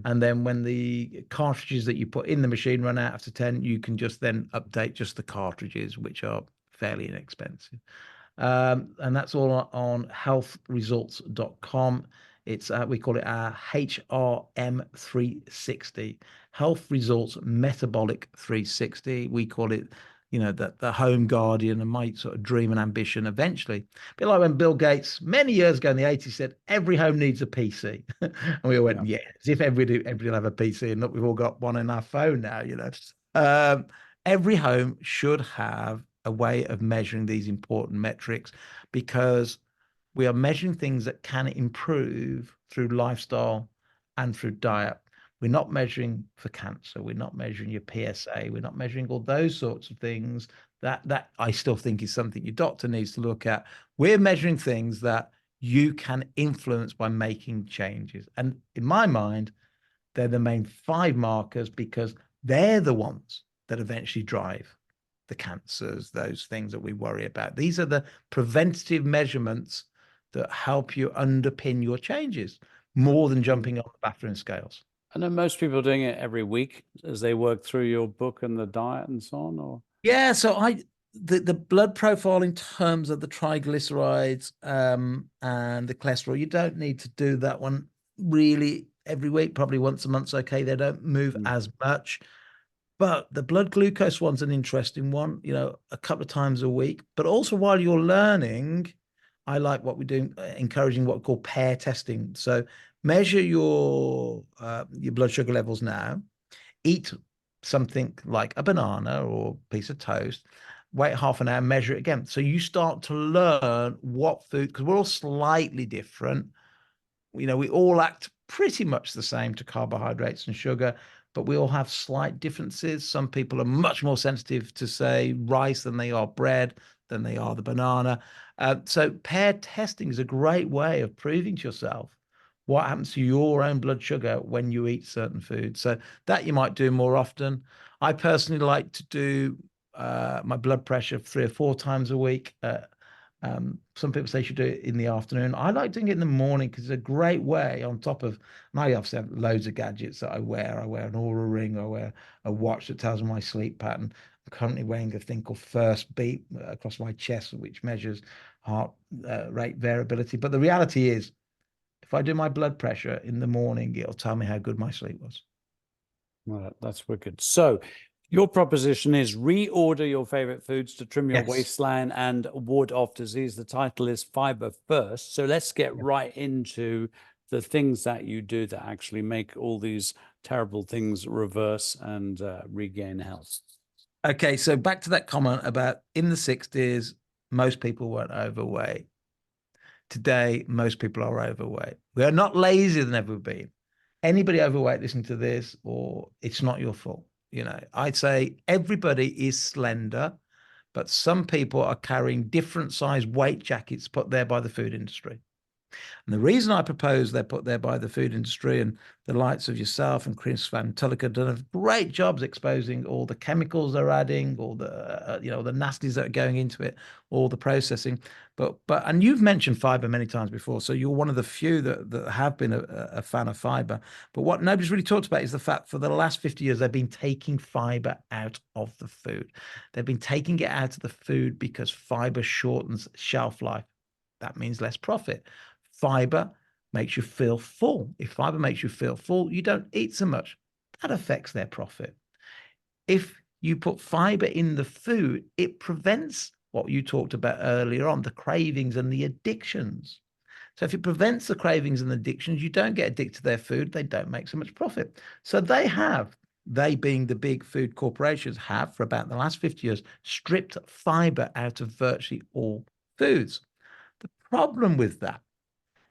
And then when the cartridges that you put in the machine run out after 10, you can just then update just the cartridges, which are fairly inexpensive. And that's all on healthresults.com. It's we call it our HRM 360, Health Results Metabolic 360. We call it, the home guardian, and my sort of dream and ambition eventually. A bit like when Bill Gates many years ago in the 80s said every home needs a PC. And we all went, as if everybody will have a PC, and look, we've all got one in our phone now, Every home should have a way of measuring these important metrics, because we are measuring things that can improve through lifestyle and through diet. We're not measuring for cancer. We're not measuring your PSA. We're not measuring all those sorts of things that I still think is something your doctor needs to look at. We're measuring things that you can influence by making changes. And in my mind, they're the main 5 markers, because They're the ones that eventually drive the cancers, those things that we worry about. These are the preventative measurements that help you underpin your changes more than jumping on the bathroom scales. I know most people are doing it every week as they work through your book and the diet and so on, or Yeah, so the blood profile in terms of the triglycerides and the cholesterol, you don't need to do that one really every week. Probably once a month's okay. They don't move as much. But the blood glucose one's an interesting one, a couple of times a week. But also while you're learning, I like what we're doing, encouraging what we call pair testing. So measure your blood sugar levels now, eat something like a banana or a piece of toast, wait half an hour, measure it again. So you start to learn what food, because we're all slightly different. We all act pretty much the same to carbohydrates and sugar, but we all have slight differences. Some people are much more sensitive to, say, rice than they are bread, than they are the banana. So paired testing is a great way of proving to yourself what happens to your own blood sugar when you eat certain foods. So that you might do more often. I personally like to do my blood pressure 3 or 4 times a week. Some people say you should do it in the afternoon. I like doing it in the morning because it's a great way on top of, and I obviously have loads of gadgets that I wear. I wear an Oura ring. I wear a watch that tells me my sleep pattern. I'm currently wearing a thing called First Beat across my chest, which measures heart rate variability. But the reality is, if I do my blood pressure in the morning, it'll tell me how good my sleep was. well, that's wicked. So your proposition is reorder your favorite foods to trim your Yes. waistline and ward off disease. The title is Fibre First. So let's get right into the things that you do that actually make all these terrible things reverse and regain health. Okay, so back to that comment about in the 60s, most people weren't overweight. Today, most people are overweight. We are not lazier than ever been. Anybody overweight listening to this, or it's not your fault. I'd say everybody is slender, but some people are carrying different size weight jackets put there by the food industry. And the reason I propose they're put there by the food industry, and the likes of yourself and Chris Van Tulliker done great jobs exposing all the chemicals they're adding, all the the nasties that are going into it, all the processing. And you've mentioned fiber many times before, so you're one of the few that have been a fan of fiber. But what nobody's really talked about is the fact for the last 50 years they've been taking fiber out of the food. They've been taking it out of the food because fiber shortens shelf life. That means less profit. Fiber makes you feel full. If fiber makes you feel full, you don't eat so much. That affects their profit. If you put fiber in the food, it prevents what you talked about earlier on, the cravings and the addictions. So if it prevents the cravings and the addictions, you don't get addicted to their food, they don't make so much profit. So they being the big food corporations, have for about the last 50 years stripped fiber out of virtually all foods. The problem with that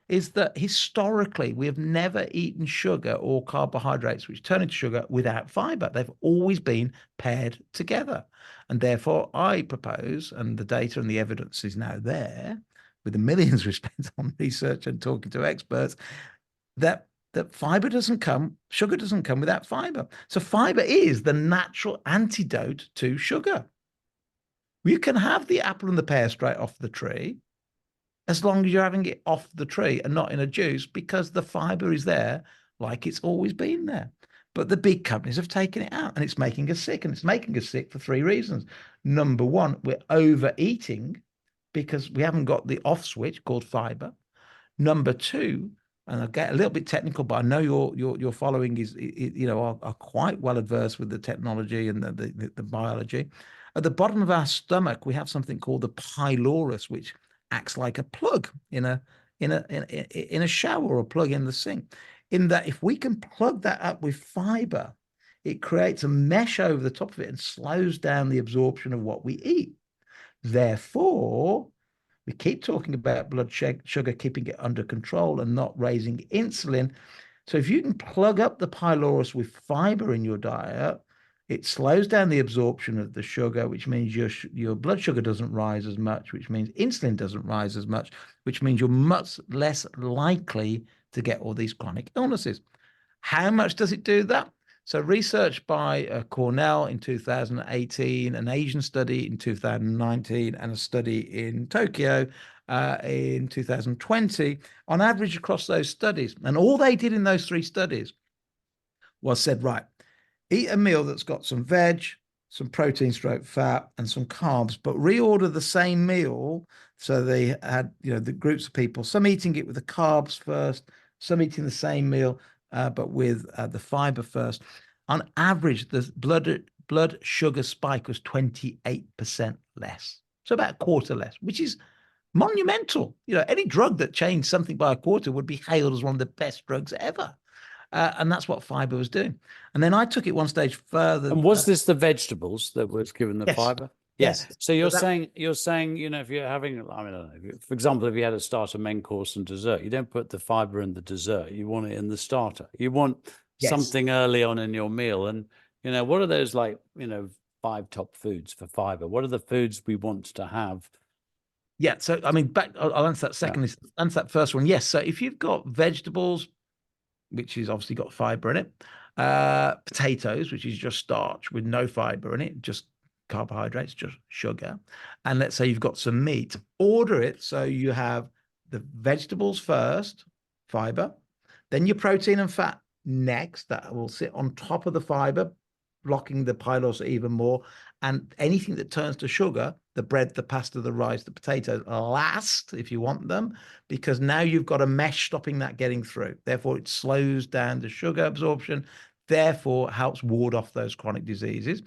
is that historically we have never eaten sugar or carbohydrates which turn into sugar without fiber. They've always been paired together. And therefore I propose, and the data and the evidence is now there, with the millions we spent on research and talking to experts, that fiber sugar doesn't come without fiber. So fiber is the natural antidote to sugar. You can have the apple and the pear straight off the tree, as long as you're having it off the tree and not in a juice, because the fiber is there like it's always been there. But the big companies have taken it out, and it's making us sick. And it's making us sick for 3 reasons. Number one, we're overeating because we haven't got the off switch called fiber. Number two, and I'll get a little bit technical, but I know your following are quite well adversed with the technology and the biology. At the bottom of our stomach, we have something called the pylorus, which acts like a plug in a shower, or a plug in the sink. In that, if we can plug that up with fiber, it creates a mesh over the top of it and slows down the absorption of what we eat. Therefore, we keep talking about blood sugar, keeping it under control and not raising insulin. So if you can plug up the pylorus with fiber in your diet, it slows down the absorption of the sugar, which means your blood sugar doesn't rise as much, which means insulin doesn't rise as much, which means you're much less likely to get all these chronic illnesses. How much does it do that? So research by Cornell in 2018, an Asian study in 2019, and a study in Tokyo in 2020, on average across those studies. And all they did in those 3 studies was said, right, eat a meal that's got some veg, some protein stroke fat, and some carbs, but reorder the same meal. So they had, the groups of people, some eating it with the carbs first, some eating the same meal, but with the fiber first. On average, the blood sugar spike was 28% less. So about a quarter less, which is monumental. Any drug that changed something by a quarter would be hailed as one of the best drugs ever. And that's what fiber was doing. And then I took it one stage further. And was this the vegetables that was given the Yes. fiber? Yes. So you're saying, if you're having, I mean, I don't know, for example, if you had a starter, main course, and dessert, you don't put the fiber in the dessert. You want it in the starter. You want something early on in your meal. And, what are those 5 top foods for fiber? What are the foods we want to have? Yeah. So, I mean, I'll answer that second. Answer that first one. Yes. So if you've got vegetables, which is obviously got fiber in it, potatoes, which is just starch with no fiber in it, just carbohydrates, just sugar. And let's say you've got some meat, order it so you have the vegetables first, fiber, then your protein and fat next, that will sit on top of the fiber, blocking the pylorus even more. And anything that turns to sugar, the bread, the pasta, the rice, the potatoes, last if you want them, because now you've got a mesh stopping that getting through. Therefore, it slows down the sugar absorption, therefore helps ward off those chronic diseases.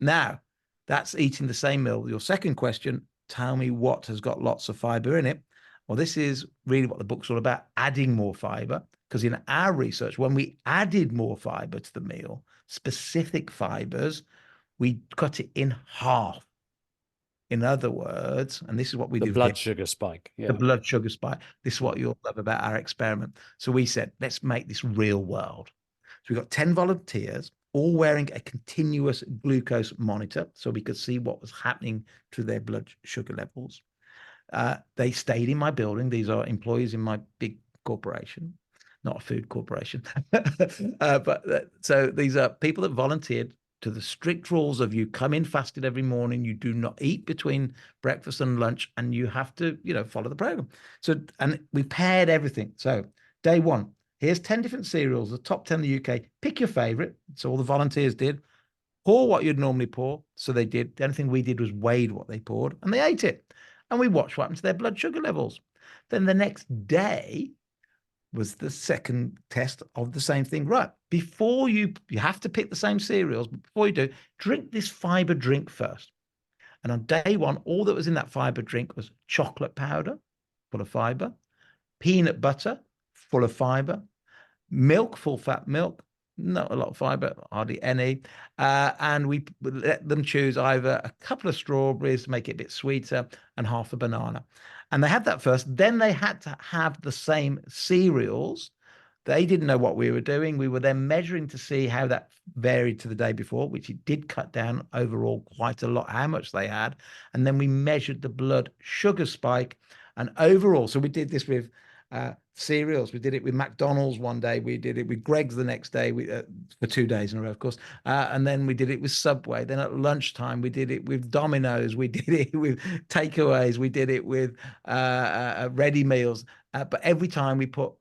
Now, that's eating the same meal. Your second question, tell me what has got lots of fiber in it. Well, this is really what the book's all about, adding more fiber, because in our research, when we added more fiber to the meal, specific fibers, we cut it in half. In other words, and this is what we do. The blood sugar spike. Yeah. The blood sugar spike. This is what you'll love about our experiment. So we said, let's make this real world. So we got 10 volunteers, all wearing a continuous glucose monitor, so we could see what was happening to their blood sugar levels. They stayed in my building. These are employees in my big corporation, not a food corporation. So these are people that volunteered to the strict rules of you come in fasted every morning, you do not eat between breakfast and lunch, and you have to, follow the program. So, and we paired everything. So day 1, here's 10 different cereals, the top 10 in the UK, pick your favorite. So all the volunteers did, pour what you'd normally pour. So they did. The only thing we did was weighed what they poured, and they ate it. And we watched what happened to their blood sugar levels. Then the next day was the second test of the same thing. Right, before you have to pick the same cereals, but before you do, drink this fiber drink first. And on day 1, all that was in that fiber drink was chocolate powder, full of fiber, peanut butter, full of fiber, milk, full fat milk, not a lot of fiber, hardly any. And we let them choose either a couple of strawberries to make it a bit sweeter and half a banana. And they had that first. Then they had to have the same cereals. They didn't know what we were doing. We were then measuring to see how that varied to the day before, which it did cut down overall quite a lot, how much they had. And then we measured the blood sugar spike. And overall, so we did this with cereals. We did it with McDonald's one day. We did it with Greg's the next day, for 2 days in a row, of course. And then we did it with Subway. Then at lunchtime, we did it with Domino's. We did it with takeaways. We did it with ready meals. But every time we put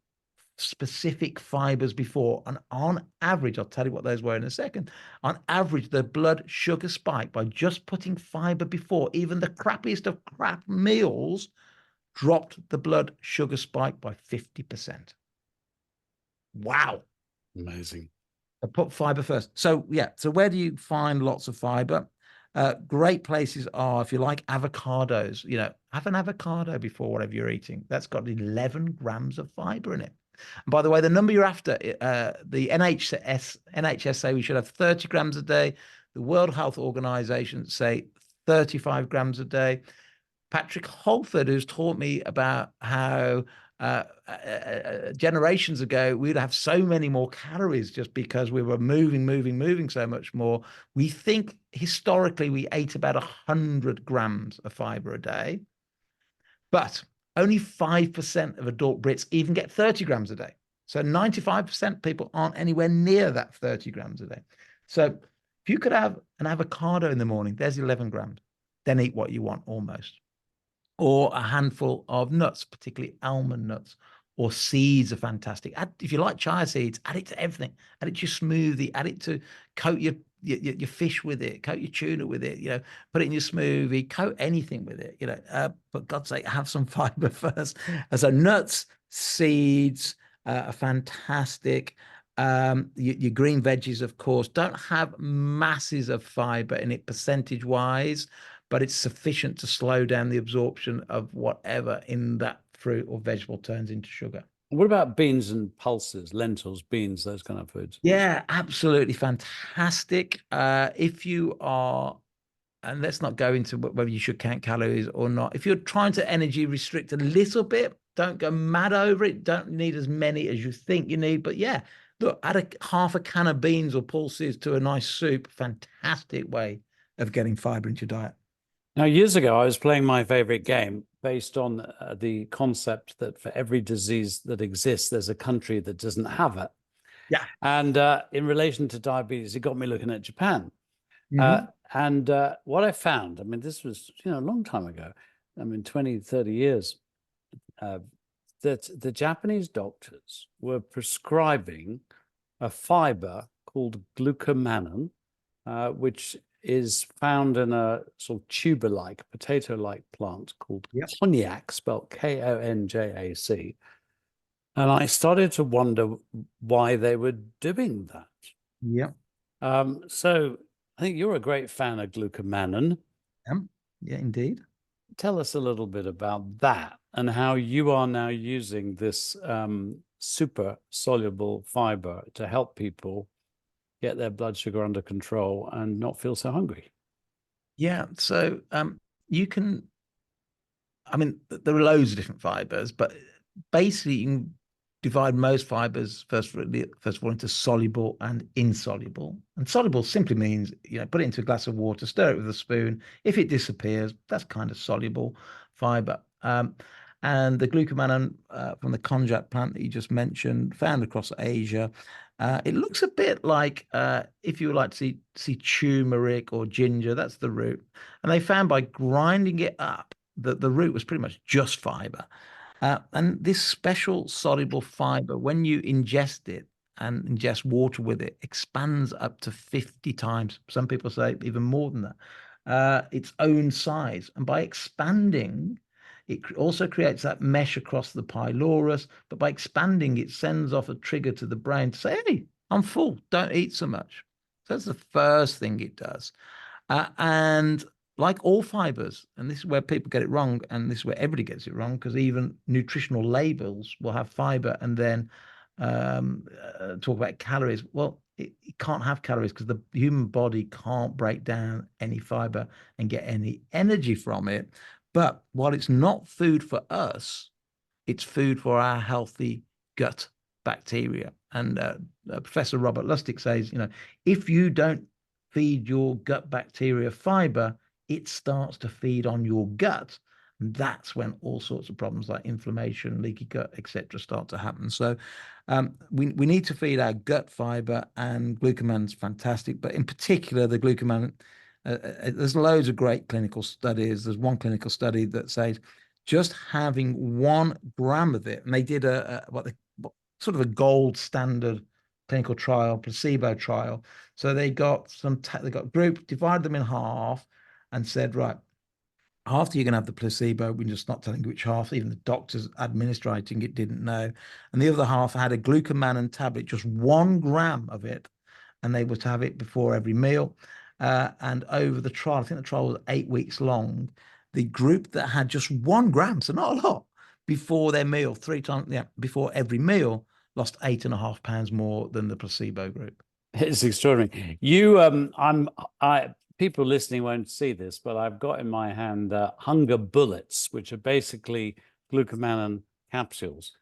specific fibers before, and on average, I'll tell you what those were in a second. On average, the blood sugar spike by just putting fiber before, even the crappiest of crap meals, dropped the blood sugar spike by 50%. Wow. Amazing. I put fiber first. So yeah, so where do you find lots of fiber? Great places are, if you like avocados, have an avocado before whatever you're eating. That's got 11 grams of fiber in it. And by the way, the number you're after, the NHS say we should have 30 grams a day. The World Health Organization say 35 grams a day. Patrick Holford, who's taught me about how generations ago we'd have so many more calories just because we were moving so much more. We think historically we ate about 100 grams of fiber a day, but only 5% of adult Brits even get 30 grams a day. So 95% people aren't anywhere near that 30 grams a day. So if you could have an avocado in the morning, there's 11 grams. Then eat what you want almost. Or a handful of nuts, particularly almond nuts, or seeds are fantastic. If you like chia seeds, add it to everything. Add it to your smoothie. Add it to coat your fish with it. Coat your tuna with it. Put it in your smoothie. Coat anything with it. But God's sake, have some fiber first. So nuts, seeds are fantastic. Your green veggies, of course, don't have masses of fiber in it percentage wise, but it's sufficient to slow down the absorption of whatever in that fruit or vegetable turns into sugar. What about beans and pulses, lentils, beans, those kind of foods? Yeah, absolutely fantastic. If you are, and let's not go into whether you should count calories or not. If you're trying to energy restrict a little bit, don't go mad over it. Don't need as many as you think you need. But yeah, look, add half a can of beans or pulses to a nice soup. Fantastic way of getting fiber into your diet. Now, years ago, I was playing my favorite game based on the concept that for every disease that exists, there's a country that doesn't have it. Yeah. And in relation to diabetes, it got me looking at Japan. Mhm. And what I found, I mean, this was, a long time ago, 20, 30 years, that the Japanese doctors were prescribing a fiber called glucomannan, which is found in a sort of tuber-like, potato-like plant called konjac, spelled Konjac. And I started to wonder why they were doing that. Yeah. So I think you're a great fan of glucomannan. Yeah, indeed. Tell us a little bit about that and how you are now using this super soluble fiber to help people get their blood sugar under control and not feel so hungry. Yeah. So you can, there are loads of different fibers, but basically you can divide most fibers first of all into soluble and insoluble. And soluble simply means, put it into a glass of water, stir it with a spoon. If it disappears, that's kind of soluble fiber. And the glucomannan from the konjac plant that you just mentioned, found across Asia, it looks a bit like if you would like to see turmeric or ginger, that's the root. And they found by grinding it up that the root was pretty much just fiber. And this special soluble fiber, when you ingest it and ingest water with it, expands up to 50 times. Some people say even more than that, its own size. And by expanding, it also creates that mesh across the pylorus. But by expanding, it sends off a trigger to the brain to say, hey, I'm full, don't eat so much. So that's the first thing it does. And like all fibers, and this is where people get it wrong, and this is where everybody gets it wrong, because even nutritional labels will have fiber and then talk about calories. Well, it can't have calories because the human body can't break down any fiber and get any energy from it. But while it's not food for us, it's food for our healthy gut bacteria. And Professor Robert Lustig says, if you don't feed your gut bacteria fiber, it starts to feed on your gut. And that's when all sorts of problems like inflammation, leaky gut, etc., start to happen. So we need to feed our gut fiber, and glucomannan is fantastic. But in particular, the glucomannan, there's loads of great clinical studies. There's one clinical study that says just having 1 gram of it, and they did sort of a gold standard clinical trial, placebo trial. So they got they got group, divided them in half, and said, right, half you're going to have the placebo. We're just not telling you which half. Even the doctors administrating it didn't know. And the other half had a glucomannan tablet, just 1 gram of it, and they were to have it before every meal. And over the trial, I think the trial was 8 weeks long. The group that had just 1 gram, so not a lot, before their meal, 3 times, before every meal, lost 8.5 pounds more than the placebo group. It's extraordinary. People listening won't see this, but I've got in my hand hunger bullets, which are basically glucomannan capsules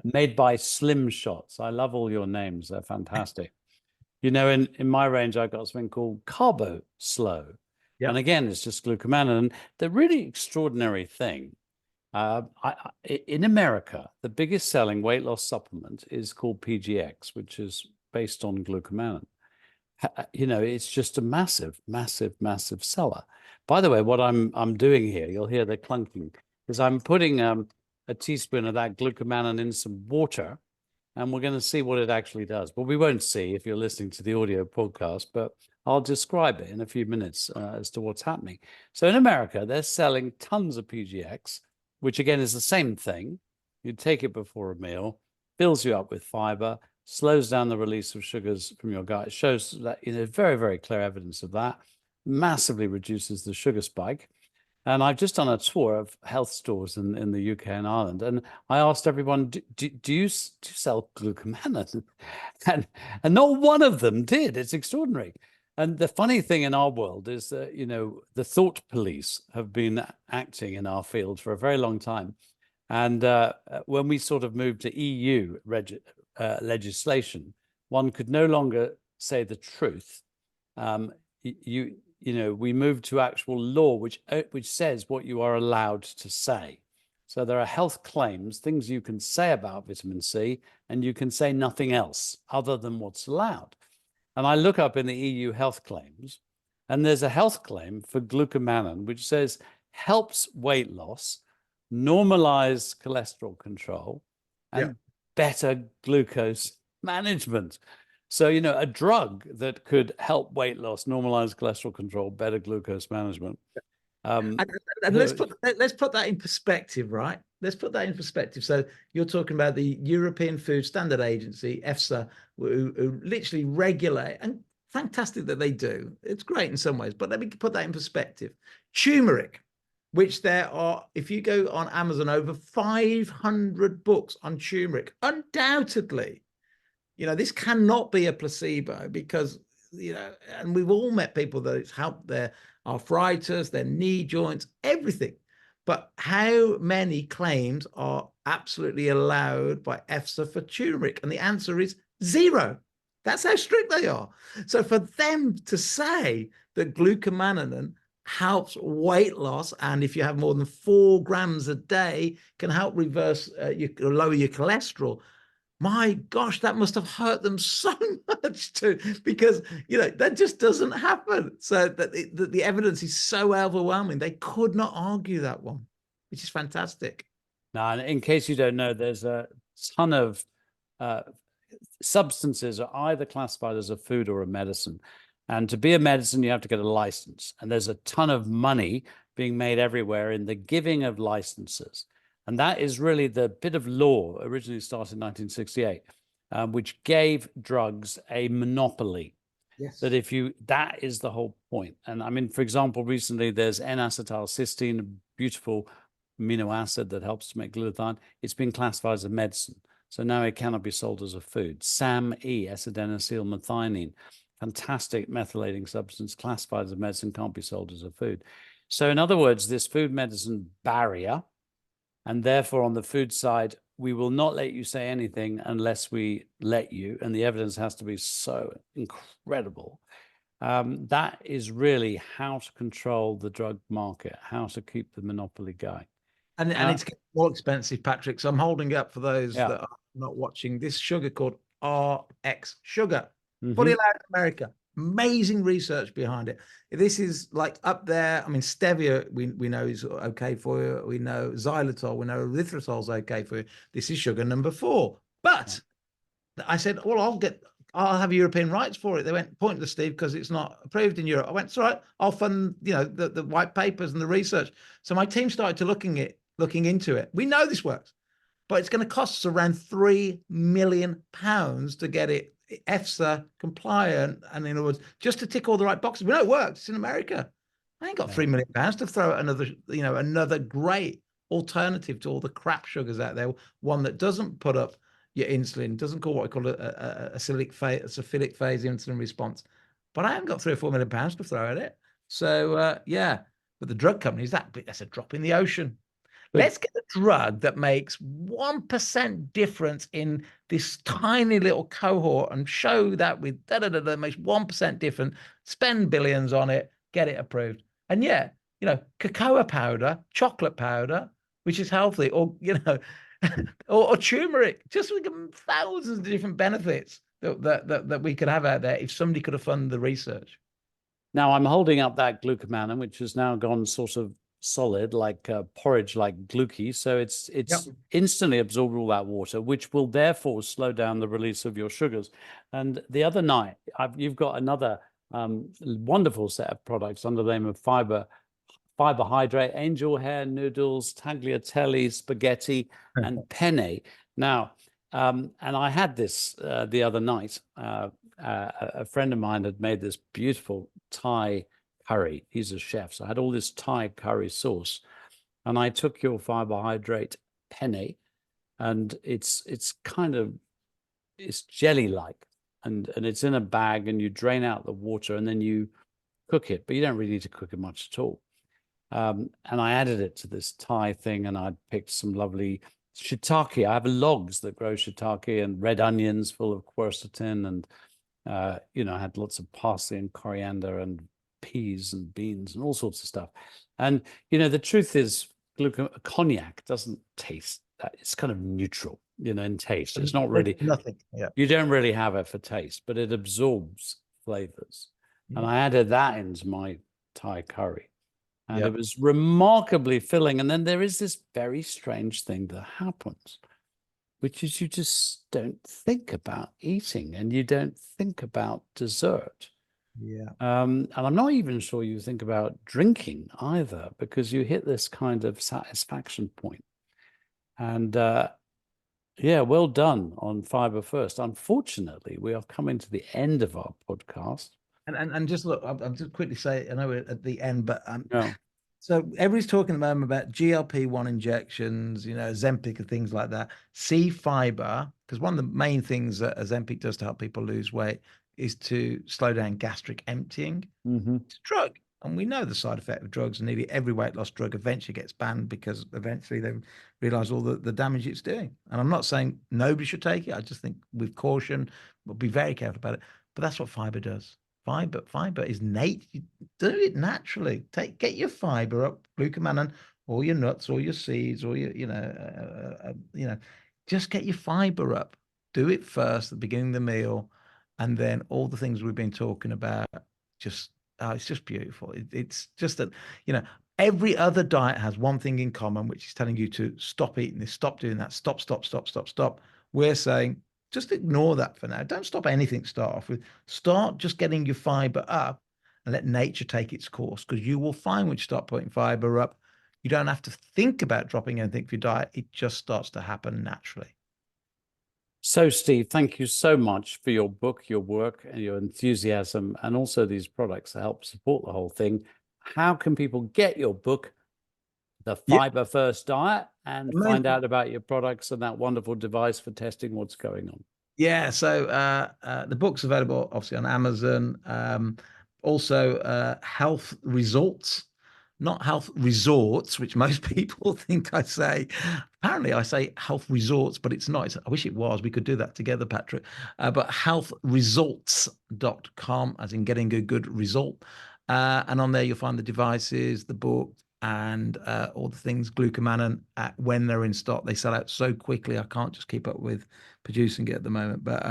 made by Slim Shots. I love all your names; they're fantastic. In my range, I've got something called Carbo Slow, and again, it's just glucomannan. And the really extraordinary thing In America, the biggest selling weight loss supplement is called PGX, which is based on glucomannan. You know, it's just a massive, massive, massive seller. By the way, what I'm doing here, you'll hear the clunking, is I'm putting a teaspoon of that glucomannan in some water, and we're going to see what it actually does. Well, we won't see if you're listening to the audio podcast, but I'll describe it in a few minutes as to what's happening. So in America, they're selling tons of PGX, which again is the same thing. You take it before a meal, fills you up with fiber, slows down the release of sugars from your gut. It shows that, you know, very, very clear evidence of that. Massively reduces the sugar spike. And I've just done a tour of health stores in the UK and Ireland, and I asked everyone, do you sell glucomannan? And not one of them did. It's extraordinary. And the funny thing in our world is that, you know, the thought police have been acting in our field for a very long time. And when we sort of moved to EU legislation, one could no longer say the truth. You know, we moved to actual law, which says what you are allowed to say. So there are health claims, things you can say about vitamin C, and you can say nothing else other than what's allowed. And I look up in the EU health claims, and there's a health claim for glucomannan, which says helps weight loss, normalize cholesterol control, and better glucose management. So, you know, a drug that could help weight loss, normalize cholesterol control, better glucose management. And let's put that in perspective, right? Let's put that in perspective. So you're talking about the European Food Standard Agency, EFSA, who literally regulate, and fantastic that they do. It's great in some ways, but let me put that in perspective. Turmeric, which there are, if you go on Amazon, over 500 books on turmeric, undoubtedly. You know, this cannot be a placebo because, you know, and we've all met people that it's helped their arthritis, their knee joints, everything. But how many claims are absolutely allowed by EFSA for turmeric? And the answer is 0. That's how strict they are. So for them to say that glucomannan helps weight loss, and if you have more than 4 grams a day, can help reverse, lower your cholesterol, my gosh, that must have hurt them so much too, because, you know, that just doesn't happen. So that the evidence is so overwhelming. They could not argue that one, which is fantastic. Now, in case you don't know, there's a ton of substances are either classified as a food or a medicine. And to be a medicine, you have to get a license. And there's a ton of money being made everywhere in the giving of licenses. And that is really the bit of law originally started in 1968, which gave drugs a monopoly. Yes. That is the whole point. And I mean, for example, recently there's N-acetylcysteine, a beautiful amino acid that helps to make glutathione. It's been classified as a medicine. So now it cannot be sold as a food. SAMe, S-adenosylmethionine, fantastic methylating substance, classified as a medicine, can't be sold as a food. So in other words, this food medicine barrier, and therefore on the food side, we will not let you say anything unless we let you, and the evidence has to be so incredible. That is really how to control the drug market, how to keep the monopoly going. And it's getting more expensive, Patrick. So I'm holding up for those that are not watching this sugar called RX sugar. Fully allowed in America. Amazing research behind it. This is like up there. I mean, stevia we know is okay for you. We know xylitol. We know erythritol is okay for you. This is sugar number 4. But I said, well, I'll have European rights for it. They went, pointless, Steve, because it's not approved in Europe. I went, it's all right. I'll fund, you know, the white papers and the research. So my team started to looking into it. We know this works, but it's going to cost us around £3 million to get it EFSA compliant, and in other words, just to tick all the right boxes. We know it works. It's in America. I ain't got £3 million to throw at another great alternative to all the crap sugars out there. One that doesn't put up your insulin, doesn't call what we call a syphilic phase insulin response. But I haven't got £3 or £4 million to throw at it. So yeah, but the drug companies, that's a drop in the ocean. Let's get a drug that makes 1% difference in this tiny little cohort and show that with that makes 1% difference, spend billions on it, get it approved. And yeah, you know, cocoa powder, chocolate powder, which is healthy, or or turmeric. Just we can thousands of different benefits that we could have out there if somebody could have funded the research. Now I'm holding up that glucomannan, which has now gone sort of solid, like porridge, like glucose. So it's instantly absorbed all that water, which will therefore slow down the release of your sugars. And the other night, you've got another wonderful set of products under the name of Fibre Hydrate, angel hair noodles, tagliatelle, spaghetti, and penne. Now, and I had this the other night. A friend of mine had made this beautiful Thai curry. He's a chef. So I had all this Thai curry sauce. And I took your Fibre Hydrate penne, and it's jelly-like. And it's in a bag, and you drain out the water, and then you cook it. But you don't really need to cook it much at all. And I added it to this Thai thing, and I picked some lovely shiitake. I have logs that grow shiitake and red onions full of quercetin, and I had lots of parsley and coriander and peas and beans and all sorts of stuff. And the truth is, cognac doesn't taste that. It's kind of neutral, in taste. It's not really nothing. Yeah, you don't really have it for taste, but it absorbs flavors. And I added that into my Thai curry. And it was remarkably filling. And then there is this very strange thing that happens, which is you just don't think about eating, and you don't think about dessert. Yeah. And I'm not even sure you think about drinking either, because you hit this kind of satisfaction point. And well done on Fibre First. Unfortunately, we are coming to the end of our podcast. And just look, I'll just quickly say, I know we're at the end, but so everybody's talking at the moment about GLP-1 injections, Ozempic and things like that. See fiber, because one of the main things that Ozempic does to help people lose weight is to slow down gastric emptying. It's a drug, and we know the side effect of drugs, and nearly every weight loss drug eventually gets banned because eventually they realize all the damage it's doing. And I'm not saying nobody should take it. I just think with caution, we'll be very careful about it. But that's what fiber does. Fiber is innate. You do it naturally. Get your fiber up, glucomannan, or your nuts, or your seeds, or your, just get your fiber up. Do it first at the beginning of the meal, and then all the things we've been talking about. It's just beautiful. It's just that every other diet has one thing in common, which is telling you to stop eating this, stop doing that, stop. We're saying, just ignore that for now. Don't stop anything to start off with. Start just getting your fiber up and let nature take its course, because you will find when you start putting fiber up, you don't have to think about dropping anything for your diet. It just starts to happen naturally. So, Steve, thank you so much for your book, your work, and your enthusiasm, and also these products that help support the whole thing. How can people get your book, The Fibre First Diet, and find out about your products and that wonderful device for testing what's going on? Yeah, so the book's available obviously on Amazon. Also, health results, not health resorts, which most people think I say. Apparently, I say health resorts, but it's not. I wish it was. We could do that together, Patrick. But healthresults.com, as in getting a good result. And on there, you'll find the devices, the book, and all the things glucomannan when they're in stock. They sell out so quickly, I can't just keep up with producing it at the moment. But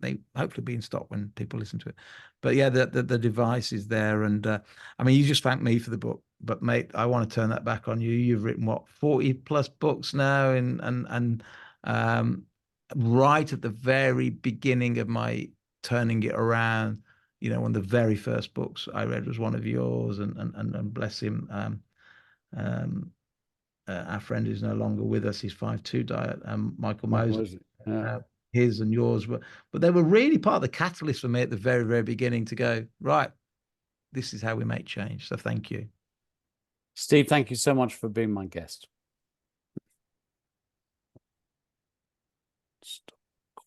they hopefully be in stock when people listen to it. But yeah, the device is there. And you just thanked me for the book, but mate, I want to turn that back on you. You've written 40 plus books now, and right at the very beginning of my turning it around, one of the very first books I read was one of yours, and bless him, our friend who's no longer with us, his 5-2 diet, Michael Moses, his and yours, but they were really part of the catalyst for me at the very, very beginning to go, right, this is how we make change. So thank you. Steve, thank you so much for being my guest.